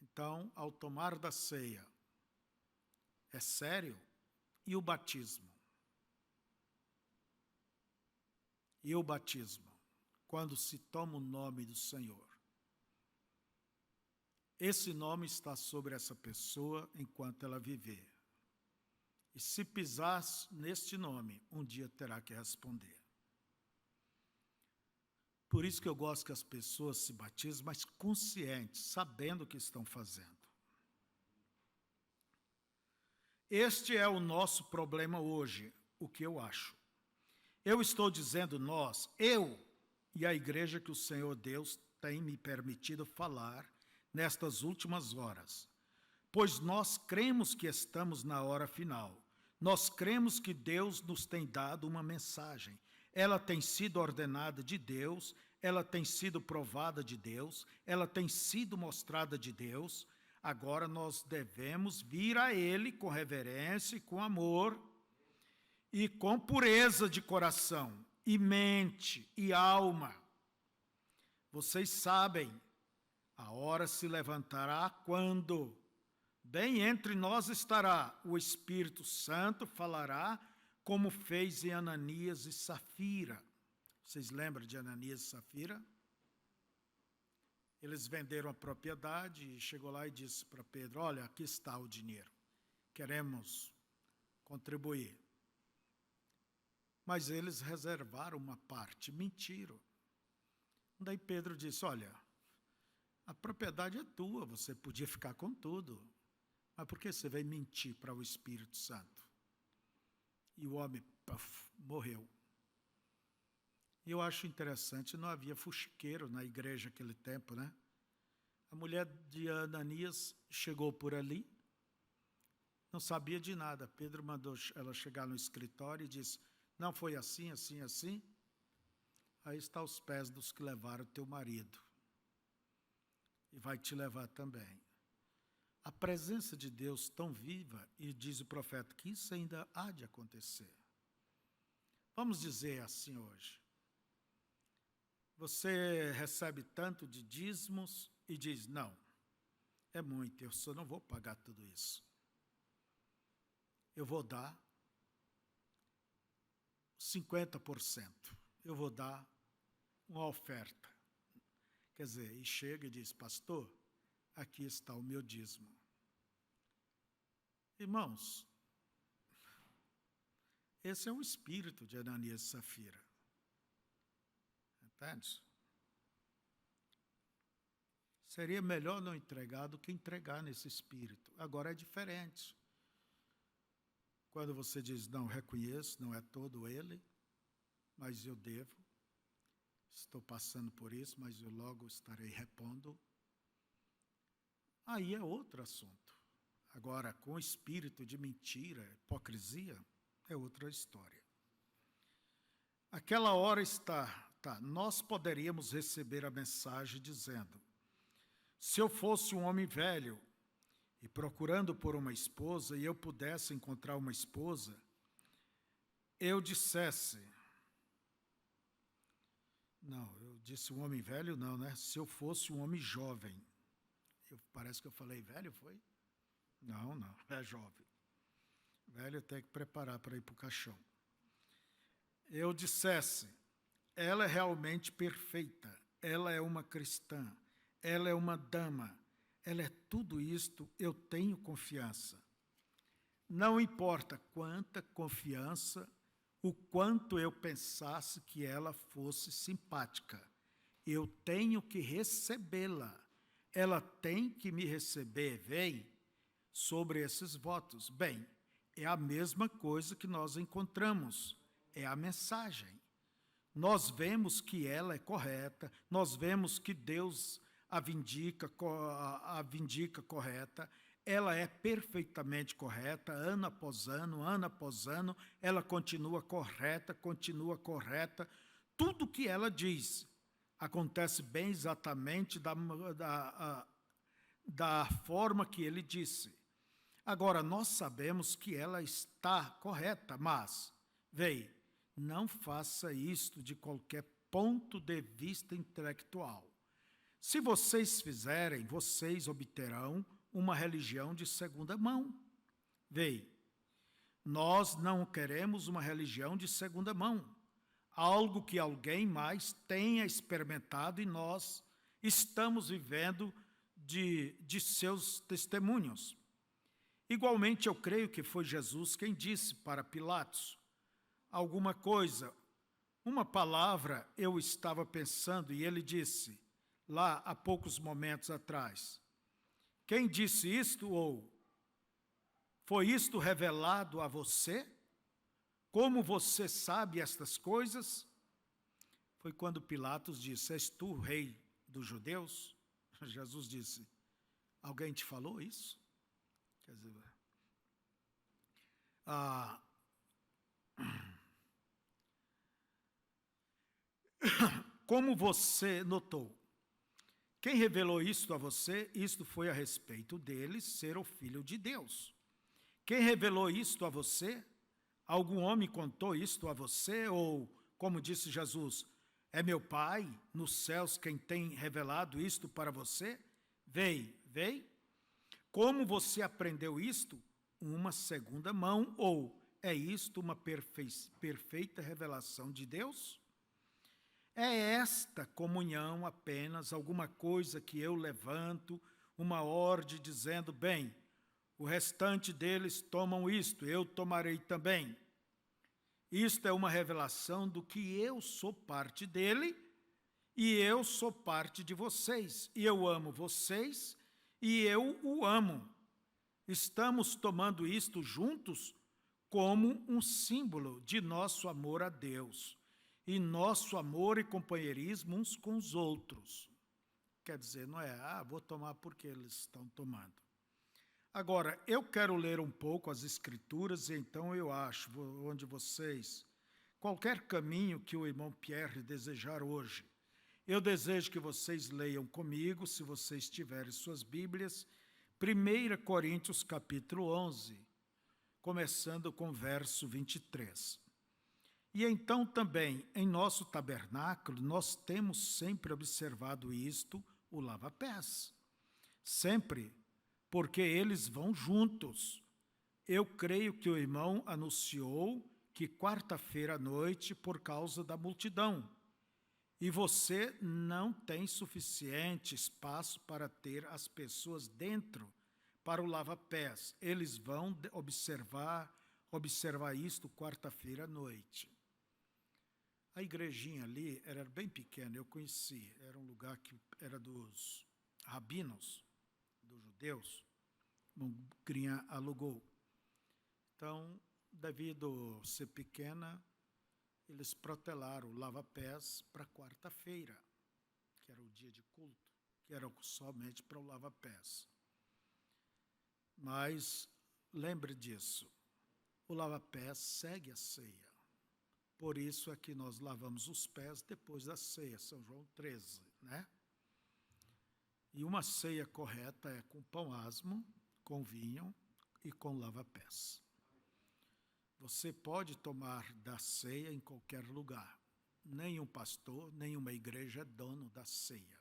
Então, ao tomar da ceia, é sério? E o batismo? E o batismo? Quando se toma o nome do Senhor. Esse nome está sobre essa pessoa enquanto ela viver. E se pisar neste nome, um dia terá que responder. Por isso que eu gosto que as pessoas se batizem, mas conscientes, sabendo o que estão fazendo. Este é o nosso problema hoje, o que eu acho. Eu estou dizendo nós, eu e a igreja que o Senhor Deus tem me permitido falar nestas últimas horas. Pois nós cremos que estamos na hora final. Nós cremos que Deus nos tem dado uma mensagem. Ela tem sido ordenada de Deus, ela tem sido provada de Deus, ela tem sido mostrada de Deus. Agora nós devemos vir a Ele com reverência e com amor e com pureza de coração e mente e alma. Vocês sabem, a hora se levantará quando bem entre nós estará o Espírito Santo, falará como fez em Ananias e Safira. Vocês lembram de Ananias e Safira? Eles venderam a propriedade e chegou lá e disse para Pedro, olha, aqui está o dinheiro, queremos contribuir. Mas eles reservaram uma parte, mentiram. Daí Pedro disse, olha, a propriedade é tua, você podia ficar com tudo, mas por que você veio mentir para o Espírito Santo? E o homem, morreu. E eu acho interessante, não havia fuxiqueiro na igreja naquele tempo, né? A mulher de Ananias chegou por ali, não sabia de nada. Pedro mandou ela chegar no escritório e disse, não foi assim, assim, assim? Aí está aos pés dos que levaram teu marido. E vai te levar também. A presença de Deus tão viva, e diz o profeta que isso ainda há de acontecer. Vamos dizer assim hoje. Você recebe tanto de dízimos e diz, não, é muito, eu só não vou pagar tudo isso. Eu vou dar 50%, eu vou dar uma oferta. Quer dizer, e chega e diz, pastor, aqui está o meu dízimo. Irmãos, esse é o espírito de Ananias e Safira. Entende? Seria melhor não entregar do que entregar nesse espírito. Agora é diferente. Quando você diz, não, reconheço, não é todo ele, mas eu devo. Estou passando por isso, mas eu logo estarei repondo. Aí é outro assunto. Agora, com espírito de mentira, hipocrisia, é outra história. Aquela hora nós poderíamos receber a mensagem dizendo, se eu fosse um homem velho e procurando por uma esposa e eu pudesse encontrar uma esposa, eu dissesse, não, eu disse um homem velho não, né? Se eu fosse um homem jovem, parece que eu falei velho, foi? Não, é jovem. Velho tem que preparar para ir para o caixão. Eu dissesse, ela é realmente perfeita, ela é uma cristã, ela é uma dama, ela é tudo isto, eu tenho confiança. Não importa quanta confiança, o quanto eu pensasse que ela fosse simpática, eu tenho que recebê-la, ela tem que me receber, vem, sobre esses votos. Bem, é a mesma coisa que nós encontramos, é a mensagem. Nós vemos que ela é correta, nós vemos que Deus a vindica correta, ela é perfeitamente correta, ano após ano, ela continua correta, tudo que ela diz acontece bem exatamente da forma que ele disse. Agora, nós sabemos que ela está correta, mas, não faça isto de qualquer ponto de vista intelectual. Se vocês fizerem, vocês obterão uma religião de segunda mão. Nós não queremos uma religião de segunda mão, algo que alguém mais tenha experimentado e nós estamos vivendo de seus testemunhos. Igualmente, eu creio que foi Jesus quem disse para Pilatos alguma coisa, uma palavra eu estava pensando e ele disse, lá há poucos momentos atrás, quem disse isto ou foi isto revelado a você? Como você sabe estas coisas? Foi quando Pilatos disse, és tu o rei dos judeus? Jesus disse, alguém te falou isso? Quer dizer, como você notou, quem revelou isto a você, isto foi a respeito dele ser o Filho de Deus. Quem revelou isto a você? Algum homem contou isto a você? Ou, como disse Jesus, é meu Pai nos céus quem tem revelado isto para você? Veio. Como você aprendeu isto? Uma segunda mão, ou é isto uma perfeita revelação de Deus? É esta comunhão apenas alguma coisa que eu levanto, uma ordem dizendo, bem, o restante deles tomam isto, eu tomarei também. Isto é uma revelação do que eu sou parte dele e eu sou parte de vocês. E eu amo vocês e eu o amo. Estamos tomando isto juntos como um símbolo de nosso amor a Deus e nosso amor e companheirismo uns com os outros. Quer dizer, não é, vou tomar porque eles estão tomando. Agora, eu quero ler um pouco as Escrituras, e então eu acho, onde vocês, qualquer caminho que o irmão Pierre desejar hoje, eu desejo que vocês leiam comigo, se vocês tiverem suas Bíblias, 1 Coríntios capítulo 11, começando com o verso 23. E então também, em nosso tabernáculo, nós temos sempre observado isto, o lava-pés. Sempre, porque eles vão juntos. Eu creio que o irmão anunciou que quarta-feira à noite, por causa da multidão. E você não tem suficiente espaço para ter as pessoas dentro para o lava-pés. Eles vão observar isto quarta-feira à noite. A igrejinha ali era bem pequena, eu conheci. Era um lugar que era dos rabinos, dos judeus. Um grinha alugou. Então, devido ser pequena, eles protelaram o lava-pés para quarta-feira, que era o dia de culto, que era somente para o lava-pés. Mas, lembre disso, o lava-pés segue a ceia. Por isso é que nós lavamos os pés depois da ceia, São João 13, né? E uma ceia correta é com pão asmo, com vinho e com lava-pés. Você pode tomar da ceia em qualquer lugar. Nenhum pastor, nenhuma igreja é dono da ceia.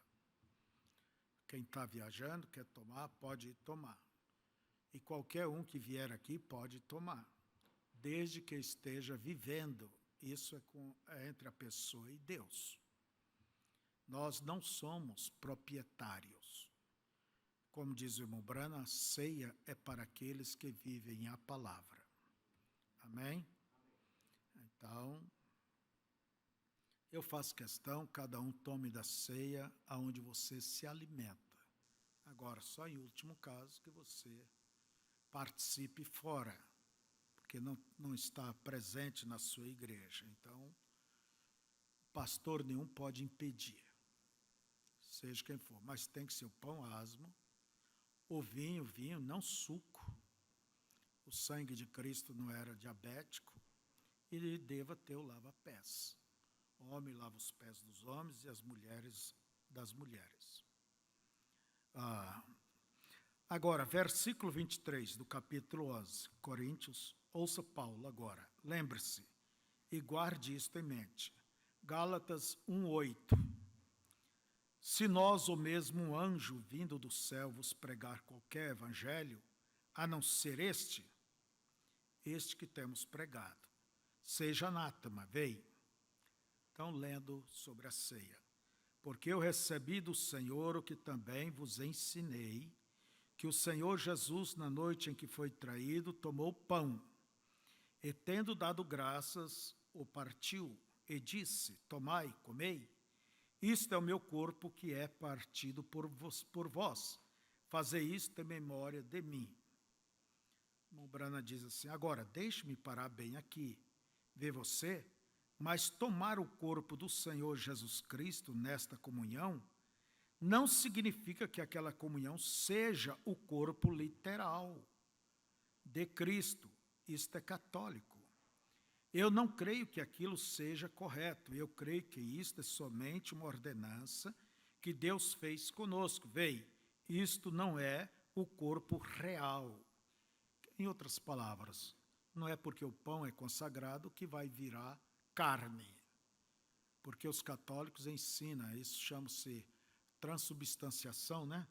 Quem está viajando, quer tomar, pode tomar. E qualquer um que vier aqui pode tomar, desde que esteja vivendo. Isso é entre a pessoa e Deus. Nós não somos proprietários. Como diz o irmão Brana, a ceia é para aqueles que vivem a palavra. Amém? Então, eu faço questão, cada um tome da ceia aonde você se alimenta. Agora, só em último caso que você participe fora, porque não está presente na sua igreja. Então, pastor nenhum pode impedir, seja quem for, mas tem que ser o pão asmo, o vinho, não suco. O sangue de Cristo não era diabético, e ele deva ter o lava-pés. O homem lava os pés dos homens e as mulheres das mulheres. Agora, versículo 23 do capítulo 11, Coríntios, ouça Paulo agora. Lembre-se e guarde isto em mente. Gálatas 1:8. Se nós ou mesmo um anjo vindo do céu vos pregar qualquer evangelho, a não ser este que temos pregado, seja anátema, veio. Então, lendo sobre a ceia. Porque eu recebi do Senhor o que também vos ensinei, que o Senhor Jesus, na noite em que foi traído, tomou pão, e tendo dado graças, o partiu, e disse, tomai, comei, isto é o meu corpo que é partido por vós, fazei isto em memória de mim. O Brana diz assim, agora, deixe-me parar bem aqui, vê você, mas tomar o corpo do Senhor Jesus Cristo nesta comunhão, não significa que aquela comunhão seja o corpo literal de Cristo. Isto é católico. Eu não creio que aquilo seja correto. Eu creio que isto é somente uma ordenança que Deus fez conosco. Veio, isto não é o corpo real. Em outras palavras, não é porque o pão é consagrado que vai virar carne. Porque os católicos ensinam, isso chama-se transubstanciação, né?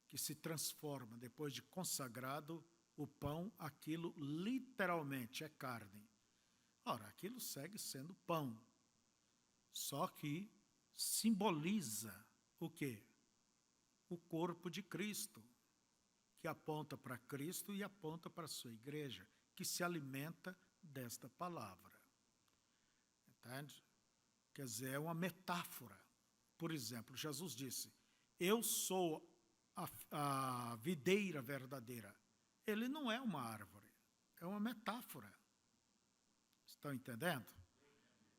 Que se transforma, depois de consagrado, o pão, aquilo literalmente é carne. Ora, aquilo segue sendo pão, só que simboliza o quê? O corpo de Cristo, que aponta para Cristo e aponta para a sua igreja, que se alimenta desta palavra. Entende? Quer dizer, é uma metáfora. Por exemplo, Jesus disse, eu sou a videira verdadeira. Ele não é uma árvore, é uma metáfora. Estão entendendo?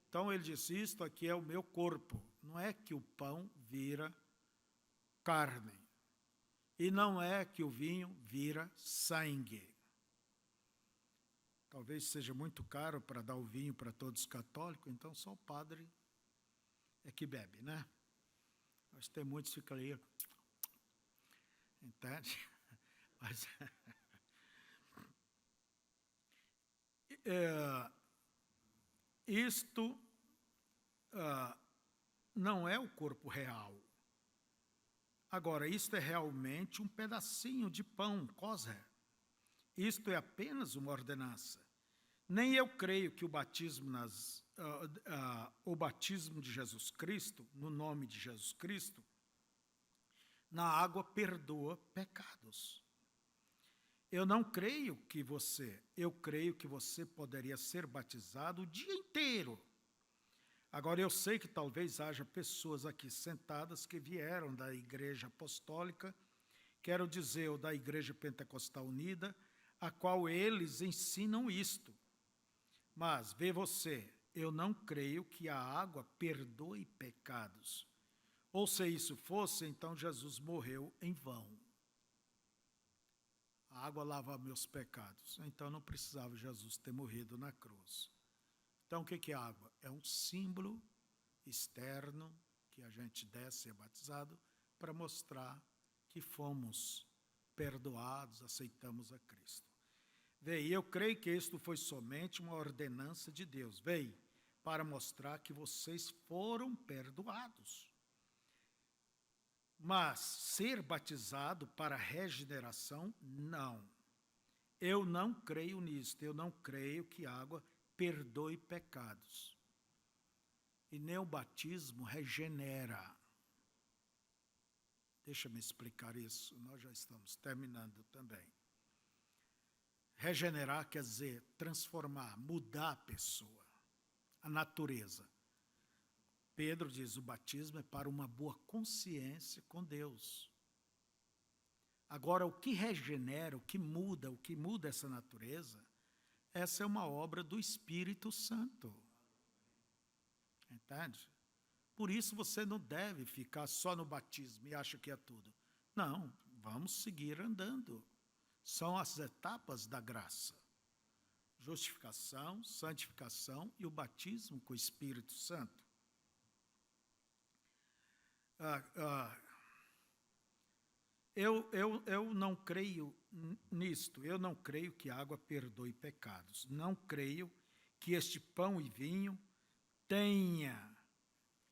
Então ele disse, isto aqui é o meu corpo. Não é que o pão vira carne. E não é que o vinho vira sangue. Talvez seja muito caro para dar o vinho para todos os católicos, então só o padre é que bebe, né? Mas tem muitos que ficam ali, entende? Mas, isto não é o corpo real. Agora, isto é realmente um pedacinho de pão, kosher. Isto é apenas uma ordenança. Nem eu creio que o batismo nas o batismo de Jesus Cristo, no nome de Jesus Cristo, na água perdoa pecados. Eu creio que você poderia ser batizado o dia inteiro. Agora, eu sei que talvez haja pessoas aqui sentadas que vieram da Igreja Apostólica, quero dizer, ou da Igreja Pentecostal Unida, a qual eles ensinam isto. Mas, vê você, eu não creio que a água perdoe pecados. Ou se isso fosse, então Jesus morreu em vão. A água lava meus pecados. Então não precisava Jesus ter morrido na cruz. Então o que é água? É um símbolo externo que a gente desce e é batizado para mostrar que fomos perdoados, aceitamos a Cristo. Veio, eu creio que isto foi somente uma ordenança de Deus. Veio para mostrar que vocês foram perdoados. Mas ser batizado para regeneração, não. Eu não creio nisto. Eu não creio que água perdoe pecados. E nem o batismo regenera. Deixa-me explicar isso. Nós já estamos terminando também. Regenerar quer dizer transformar, mudar a pessoa, a natureza. Pedro diz, o batismo é para uma boa consciência com Deus. Agora, o que regenera, o que muda essa natureza, essa é uma obra do Espírito Santo. Entende? Por isso você não deve ficar só no batismo e acha que é tudo. Não, vamos seguir andando. São as etapas da graça. Justificação, santificação e o batismo com o Espírito Santo. Eu não creio nisto. Eu não creio que a água perdoe pecados. Não creio que este pão e vinho tenha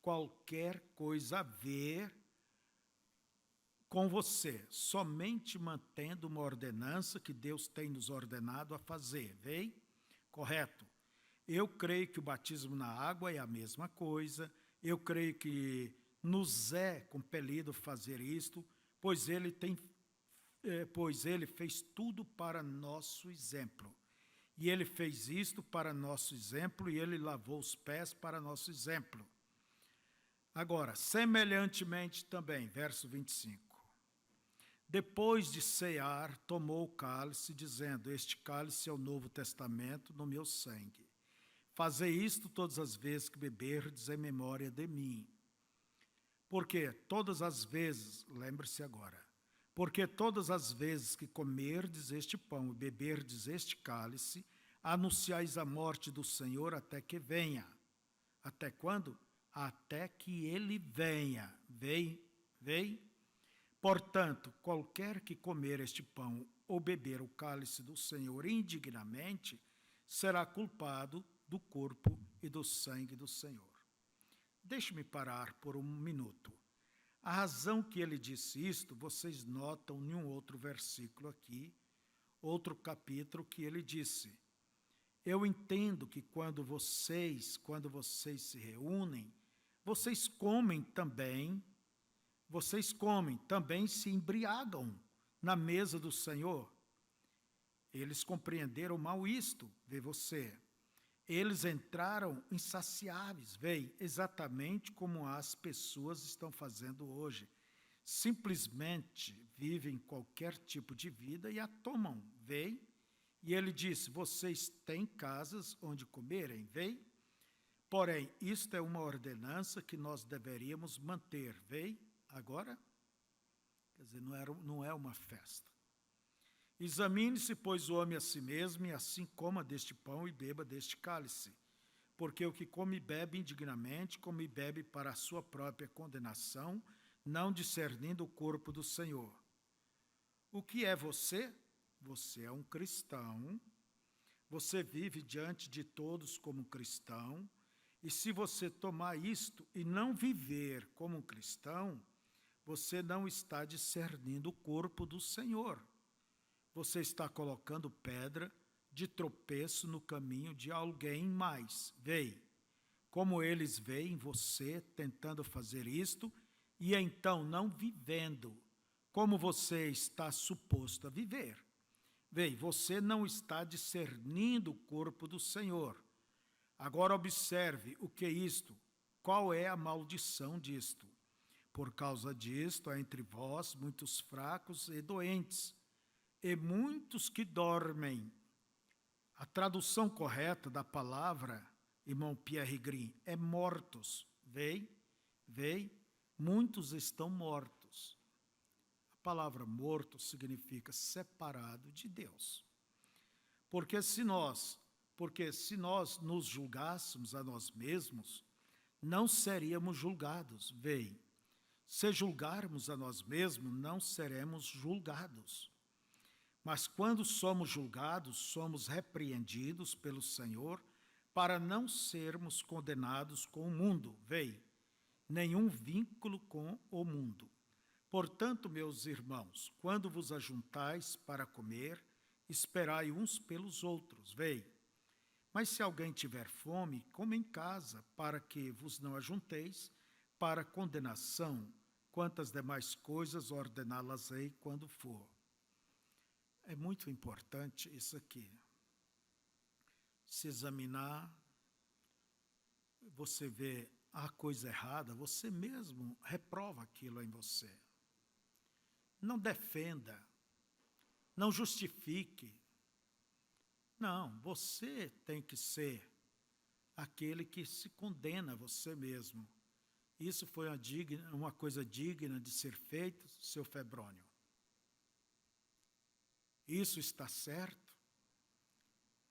qualquer coisa a ver com você, somente mantendo uma ordenança que Deus tem nos ordenado a fazer, vê? Correto. Eu creio que o batismo na água é a mesma coisa, eu creio que nos é compelido fazer isto, pois ele fez tudo para nosso exemplo. E ele fez isto para nosso exemplo, e ele lavou os pés para nosso exemplo. Agora, semelhantemente também, verso 25. Depois de cear, tomou o cálice, dizendo, este cálice é o Novo Testamento no meu sangue. Fazei isto todas as vezes que beberdes em memória de mim. Porque todas as vezes, lembre-se agora, porque todas as vezes que comerdes este pão e beberdes este cálice, anunciais a morte do Senhor até que venha. Até quando? Até que ele venha. Vem. Portanto, qualquer que comer este pão ou beber o cálice do Senhor indignamente, será culpado do corpo e do sangue do Senhor. Deixe-me parar por um minuto. A razão que ele disse isto, vocês notam em um outro versículo aqui, outro capítulo que ele disse. Eu entendo que quando vocês se reúnem, vocês comem também se embriagam na mesa do Senhor. Eles compreenderam mal isto, vê você. Eles entraram insaciáveis, vê, exatamente como as pessoas estão fazendo hoje. Simplesmente vivem qualquer tipo de vida e a tomam, vê. E ele disse, vocês têm casas onde comerem, vê. Porém, isto é uma ordenança que nós deveríamos manter, vê. Agora, quer dizer, não é uma festa. Examine-se, pois, o homem a si mesmo, e assim coma deste pão e beba deste cálice. Porque o que come e bebe indignamente, come e bebe para a sua própria condenação, não discernindo o corpo do Senhor. O que é você? Você é um cristão. Você vive diante de todos como cristão. E se você tomar isto e não viver como um cristão, você não está discernindo o corpo do Senhor. Você está colocando pedra de tropeço no caminho de alguém mais. Vê, como eles veem você tentando fazer isto e então não vivendo como você está suposto a viver. Vê, você não está discernindo o corpo do Senhor. Agora observe o que é isto. Qual é a maldição disto? Por causa disto, há entre vós muitos fracos e doentes, e muitos que dormem. A tradução correta da palavra, irmão Pierre Green, é mortos. Vê, muitos estão mortos. A palavra morto significa separado de Deus. Porque se nós nos julgássemos a nós mesmos, não seríamos julgados. Vê, se julgarmos a nós mesmos, não seremos julgados. Mas quando somos julgados, somos repreendidos pelo Senhor para não sermos condenados com o mundo. Vê, nenhum vínculo com o mundo. Portanto, meus irmãos, quando vos ajuntais para comer, esperai uns pelos outros. Vê, mas se alguém tiver fome, coma em casa, para que vos não ajunteis para condenação. Quantas demais coisas ordená-las-ei quando for. É muito importante isso aqui. Se examinar, você vê a coisa errada, você mesmo reprova aquilo em você. Não defenda, não justifique. Não, você tem que ser aquele que se condena a você mesmo. Isso foi uma coisa digna de ser feito, seu Febrônio. Isso está certo?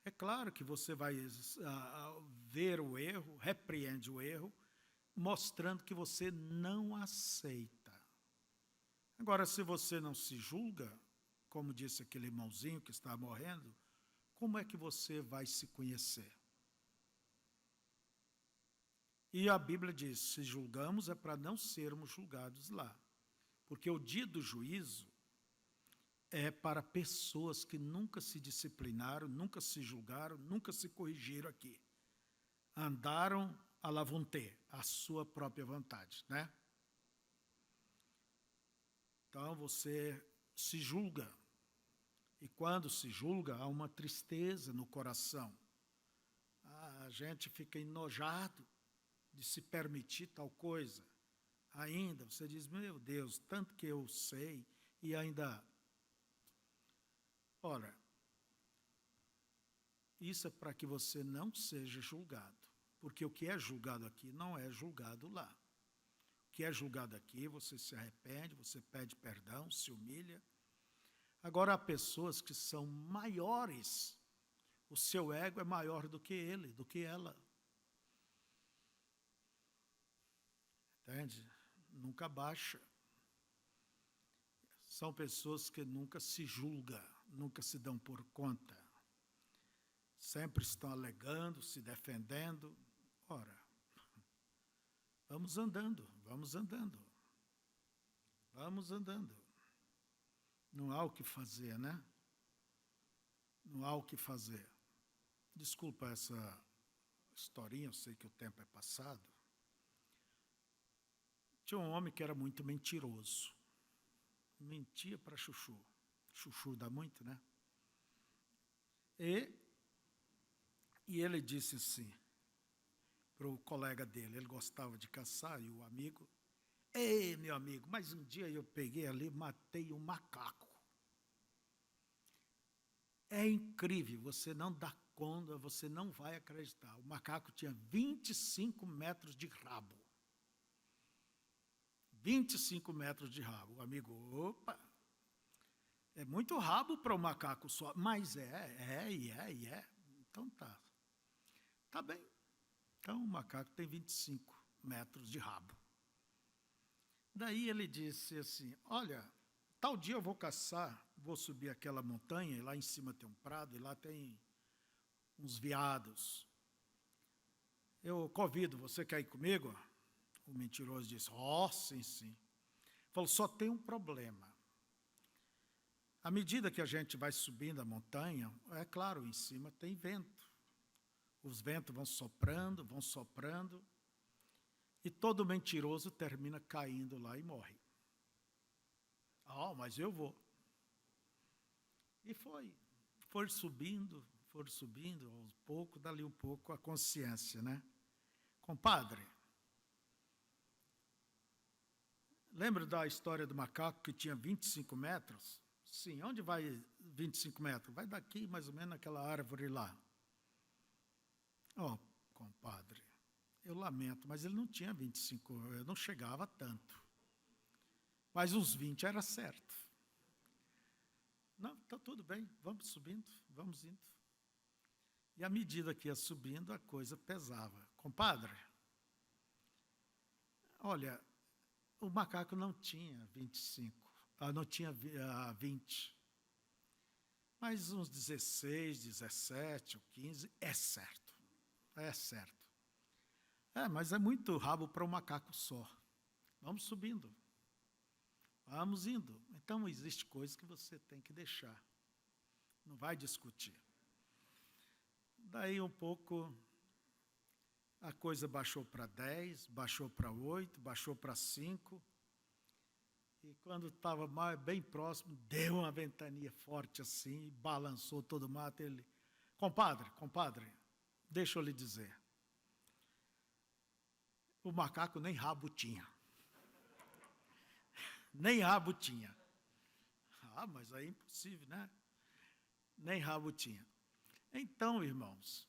É claro que você vai ver o erro, repreende o erro, mostrando que você não aceita. Agora, se você não se julga, como disse aquele irmãozinho que está morrendo, como é que você vai se conhecer? E a Bíblia diz, se julgamos é para não sermos julgados lá. Porque o dia do juízo é para pessoas que nunca se disciplinaram, nunca se julgaram, nunca se corrigiram aqui. Andaram à la vontade, à sua própria vontade, né? Então você se julga. E quando se julga, há uma tristeza no coração. A gente fica enojado de se permitir tal coisa. Ainda, você diz, meu Deus, tanto que eu sei, e ainda... Ora, isso é para que você não seja julgado, porque o que é julgado aqui não é julgado lá. O que é julgado aqui, você se arrepende, você pede perdão, se humilha. Agora, há pessoas que são maiores, o seu ego é maior do que ele, do que ela. Entende? Nunca baixa. São pessoas que nunca se julgam, nunca se dão por conta. Sempre estão alegando, se defendendo. Ora, vamos andando, vamos andando. Vamos andando. Não há o que fazer, né? Não há o que fazer. Desculpa essa historinha, eu sei que o tempo é passado. Tinha um homem que era muito mentiroso. Mentia para chuchu. Chuchu dá muito, né? E ele disse assim, para o colega dele, ele gostava de caçar, e o amigo, ei, meu amigo, mas um dia eu peguei ali, matei um macaco. É incrível, você não dá conta, você não vai acreditar. O macaco tinha 25 metros de rabo. 25 metros de rabo. O amigo, opa, é muito rabo para um macaco só. Mas é. Então tá. Tá bem. Então o macaco tem 25 metros de rabo. Daí ele disse assim, olha, tal dia eu vou caçar, vou subir aquela montanha, e lá em cima tem um prado, e lá tem uns veados. Eu convido, você quer ir comigo? O mentiroso disse, sim. Falou, só tem um problema. À medida que a gente vai subindo a montanha, é claro, em cima tem vento. Os ventos vão soprando, e todo mentiroso termina caindo lá e morre. Mas eu vou. E foi subindo, aos poucos, dali um pouco, a consciência, né? Compadre, lembra da história do macaco que tinha 25 metros? Sim, onde vai 25 metros? Vai daqui, mais ou menos, naquela árvore lá. Compadre, eu lamento, mas ele não tinha 25, eu não chegava tanto. Mas uns 20 era certo. Não, está tudo bem, vamos subindo, vamos indo. E à medida que ia subindo, a coisa pesava. Compadre, olha, o macaco não tinha 25, não tinha 20. Mas uns 16, 17 ou 15, é certo. É certo. Mas é muito rabo para um macaco só. Vamos subindo. Vamos indo. Então, existe coisa que você tem que deixar. Não vai discutir. Daí um pouco, a coisa baixou para 10, baixou para 8, baixou para 5. E quando estava bem próximo, deu uma ventania forte assim, balançou todo o mato. Ele, compadre, deixa eu lhe dizer. O macaco nem rabo tinha. Nem rabo tinha. Mas aí é impossível, né? Nem rabo tinha. Então, irmãos,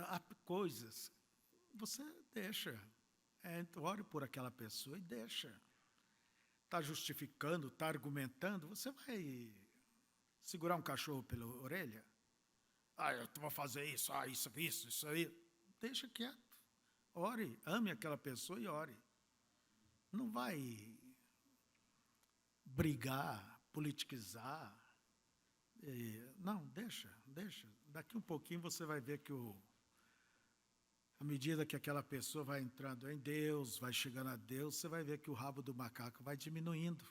há coisas, você deixa. Ore por aquela pessoa e deixa. Está justificando, está argumentando, você vai segurar um cachorro pela orelha? Eu vou fazer isso, isso aí. Deixa quieto. Ore, ame aquela pessoa e ore. Não vai brigar, politizar. Não, deixa. Daqui um pouquinho você vai ver que à medida que aquela pessoa vai entrando em Deus, vai chegando a Deus, você vai ver que o rabo do macaco vai diminuindo.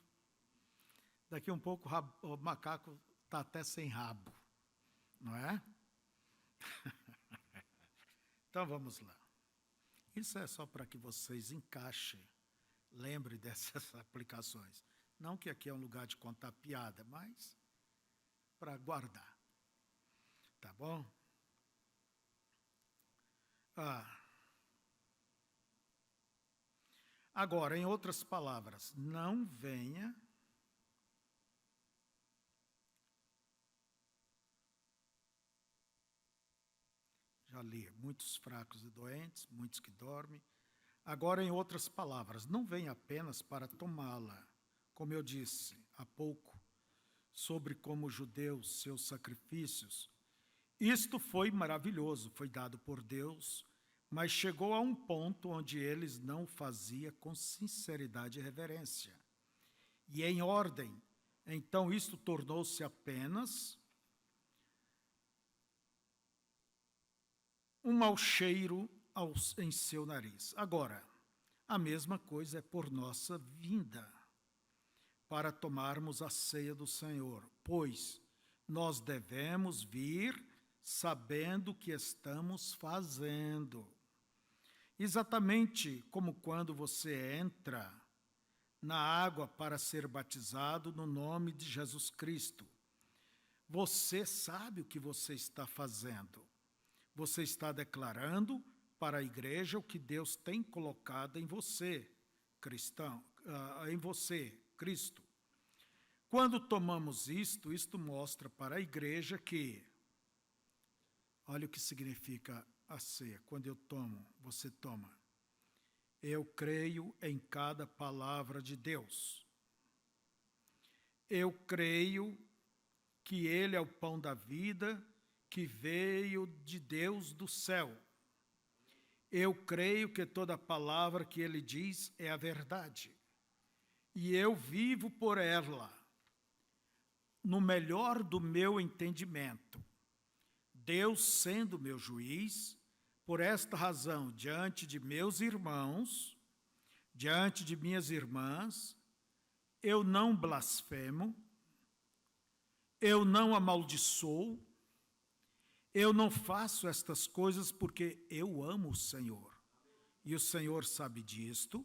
Daqui um pouco o macaco está até sem rabo, não é? Então vamos lá. Isso é só para que vocês encaixem, lembrem dessas aplicações. Não que aqui é um lugar de contar piada, mas para guardar. Tá bom? Agora, em outras palavras, não venha já li, muitos fracos e doentes, muitos que dormem. Agora, em outras palavras, não venha apenas para tomá-la, como eu disse há pouco, sobre como os judeus, seus sacrifícios. Isto foi maravilhoso, foi dado por Deus, mas chegou a um ponto onde eles não o faziam com sinceridade e reverência. E em ordem, então isto tornou-se apenas um mau cheiro em seu nariz. Agora, a mesma coisa é por nossa vinda, para tomarmos a ceia do Senhor, pois nós devemos vir sabendo o que estamos fazendo. Exatamente como quando você entra na água para ser batizado no nome de Jesus Cristo. Você sabe o que você está fazendo. Você está declarando para a igreja o que Deus tem colocado em você, cristão, em você, Cristo. Quando tomamos isto mostra para a igreja que, olha o que significa a ceia. Quando eu tomo, você toma. Eu creio em cada palavra de Deus. Eu creio que Ele é o pão da vida que veio de Deus do céu. Eu creio que toda palavra que Ele diz é a verdade. E eu vivo por ela, no melhor do meu entendimento. Deus sendo meu juiz, por esta razão, diante de meus irmãos, diante de minhas irmãs, eu não blasfemo, eu não amaldiçoo, Eu não faço estas coisas porque eu amo o Senhor. E o Senhor sabe disto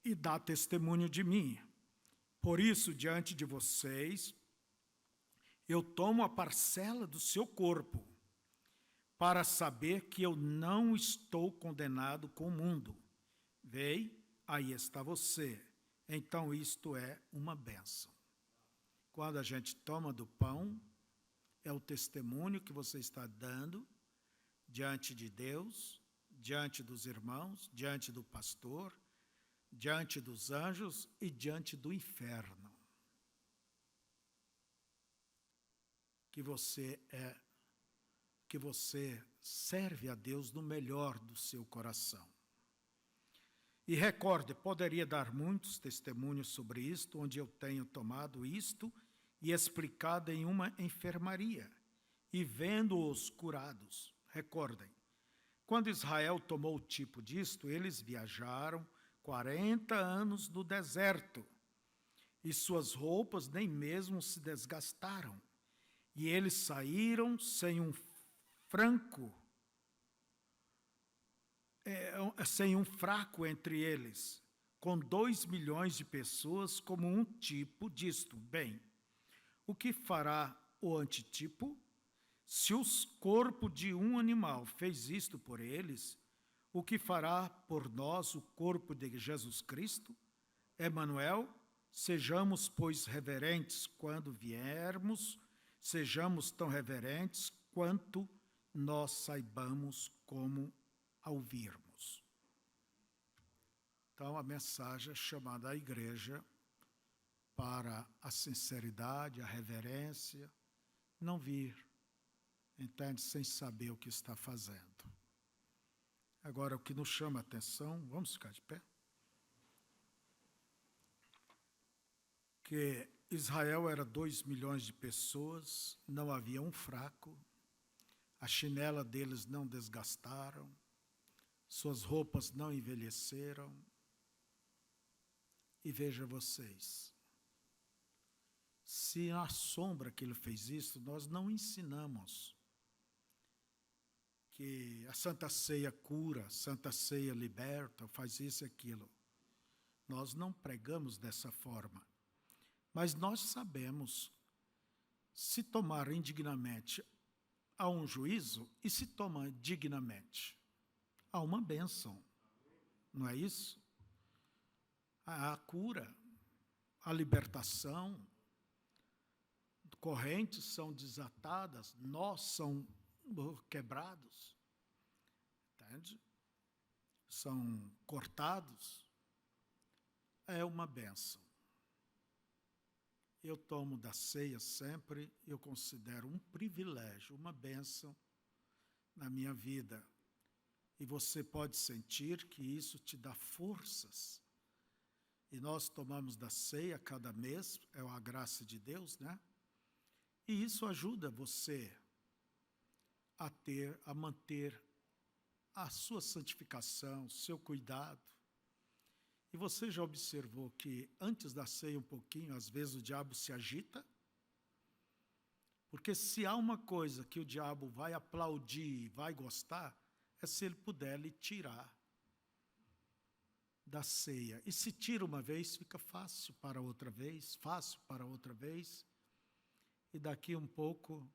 e dá testemunho de mim. Por isso, diante de vocês, eu tomo a parcela do seu corpo, para saber que eu não estou condenado com o mundo. Vei, aí está você. Então, isto é uma bênção. Quando a gente toma do pão, é o testemunho que você está dando diante de Deus, diante dos irmãos, diante do pastor, diante dos anjos e diante do inferno. Que você serve a Deus no melhor do seu coração. E recorde, poderia dar muitos testemunhos sobre isto, onde eu tenho tomado isto e explicado em uma enfermaria, e vendo-os curados. Recordem, quando Israel tomou o tipo disto, eles viajaram 40 anos no deserto, e suas roupas nem mesmo se desgastaram. E eles saíram sem um fraco entre eles, com 2 milhões de pessoas como um tipo disto. Bem, o que fará o antitipo? Se o corpo de um animal fez isto por eles, o que fará por nós o corpo de Jesus Cristo? Emanuel, sejamos, pois, reverentes quando viermos, sejamos tão reverentes quanto nós saibamos como ouvirmos. Então, a mensagem é chamada à igreja para a sinceridade, a reverência, não vir, entende, sem saber o que está fazendo. Agora, o que nos chama a atenção, vamos ficar de pé? Que Israel era 2 milhões de pessoas, não havia um fraco, a chinela deles não desgastaram, suas roupas não envelheceram. E veja vocês, se na sombra que ele fez isso, nós não ensinamos que a Santa Ceia cura, a Santa Ceia liberta, faz isso e aquilo. Nós não pregamos dessa forma. Mas nós sabemos, se tomar indignamente, há um juízo, e se toma dignamente, há uma bênção. Não é isso? Há a cura, a libertação, correntes são desatadas, nós são quebrados, entende? São cortados. É uma bênção. Eu tomo da ceia sempre, eu considero um privilégio, uma bênção na minha vida. E você pode sentir que isso te dá forças. E nós tomamos da ceia cada mês, é a graça de Deus, né? E isso ajuda você a manter a sua santificação, o seu cuidado. E você já observou que antes da ceia um pouquinho, às vezes o diabo se agita? Porque se há uma coisa que o diabo vai aplaudir, vai gostar, é se ele puder lhe tirar da ceia. E se tira uma vez, fica fácil para outra vez, fácil para outra vez. E daqui um pouco,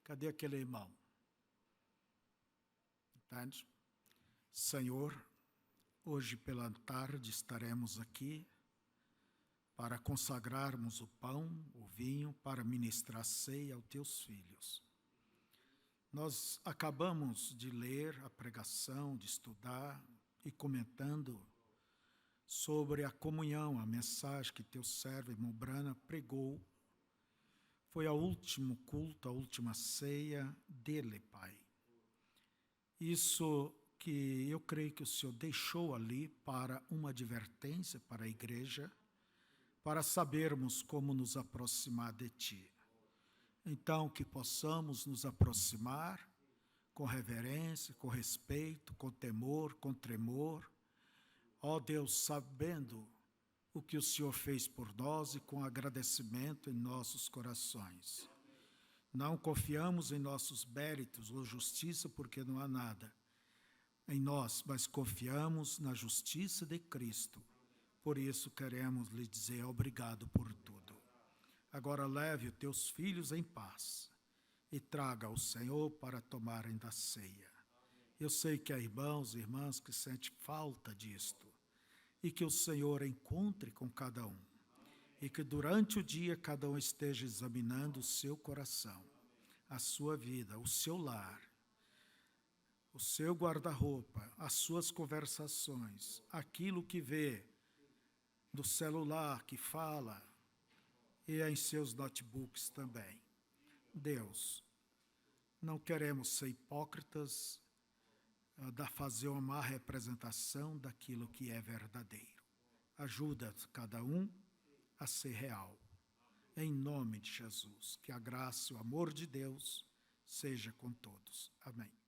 cadê aquele irmão? Entende? Senhor, hoje pela tarde estaremos aqui para consagrarmos o pão, o vinho, para ministrar ceia aos teus filhos. Nós acabamos de ler a pregação, de estudar e comentando sobre a comunhão, a mensagem que teu servo, irmão Brana, pregou. Foi o último culto, a última ceia dele, Pai. Isso que eu creio que o Senhor deixou ali para uma advertência para a igreja, para sabermos como nos aproximar de Ti. Então, que possamos nos aproximar com reverência, com respeito, com temor, com tremor. Ó Deus, sabendo o que o Senhor fez por nós e com agradecimento em nossos corações. Não confiamos em nossos méritos ou justiça, porque não há nada em nós, mas confiamos na justiça de Cristo. Por isso queremos lhe dizer obrigado por tudo. Agora leve os teus filhos em paz e traga ao Senhor para tomarem da ceia. Eu sei que há irmãos e irmãs que sentem falta disto, e que o Senhor encontre com cada um, e que durante o dia cada um esteja examinando o seu coração, a sua vida, o seu lar, o seu guarda-roupa, as suas conversações, aquilo que vê do celular, que fala, e em seus notebooks também. Deus, não queremos ser hipócritas, fazer uma má representação daquilo que é verdadeiro. Ajuda cada um a ser real. Em nome de Jesus, que a graça e o amor de Deus seja com todos. Amém.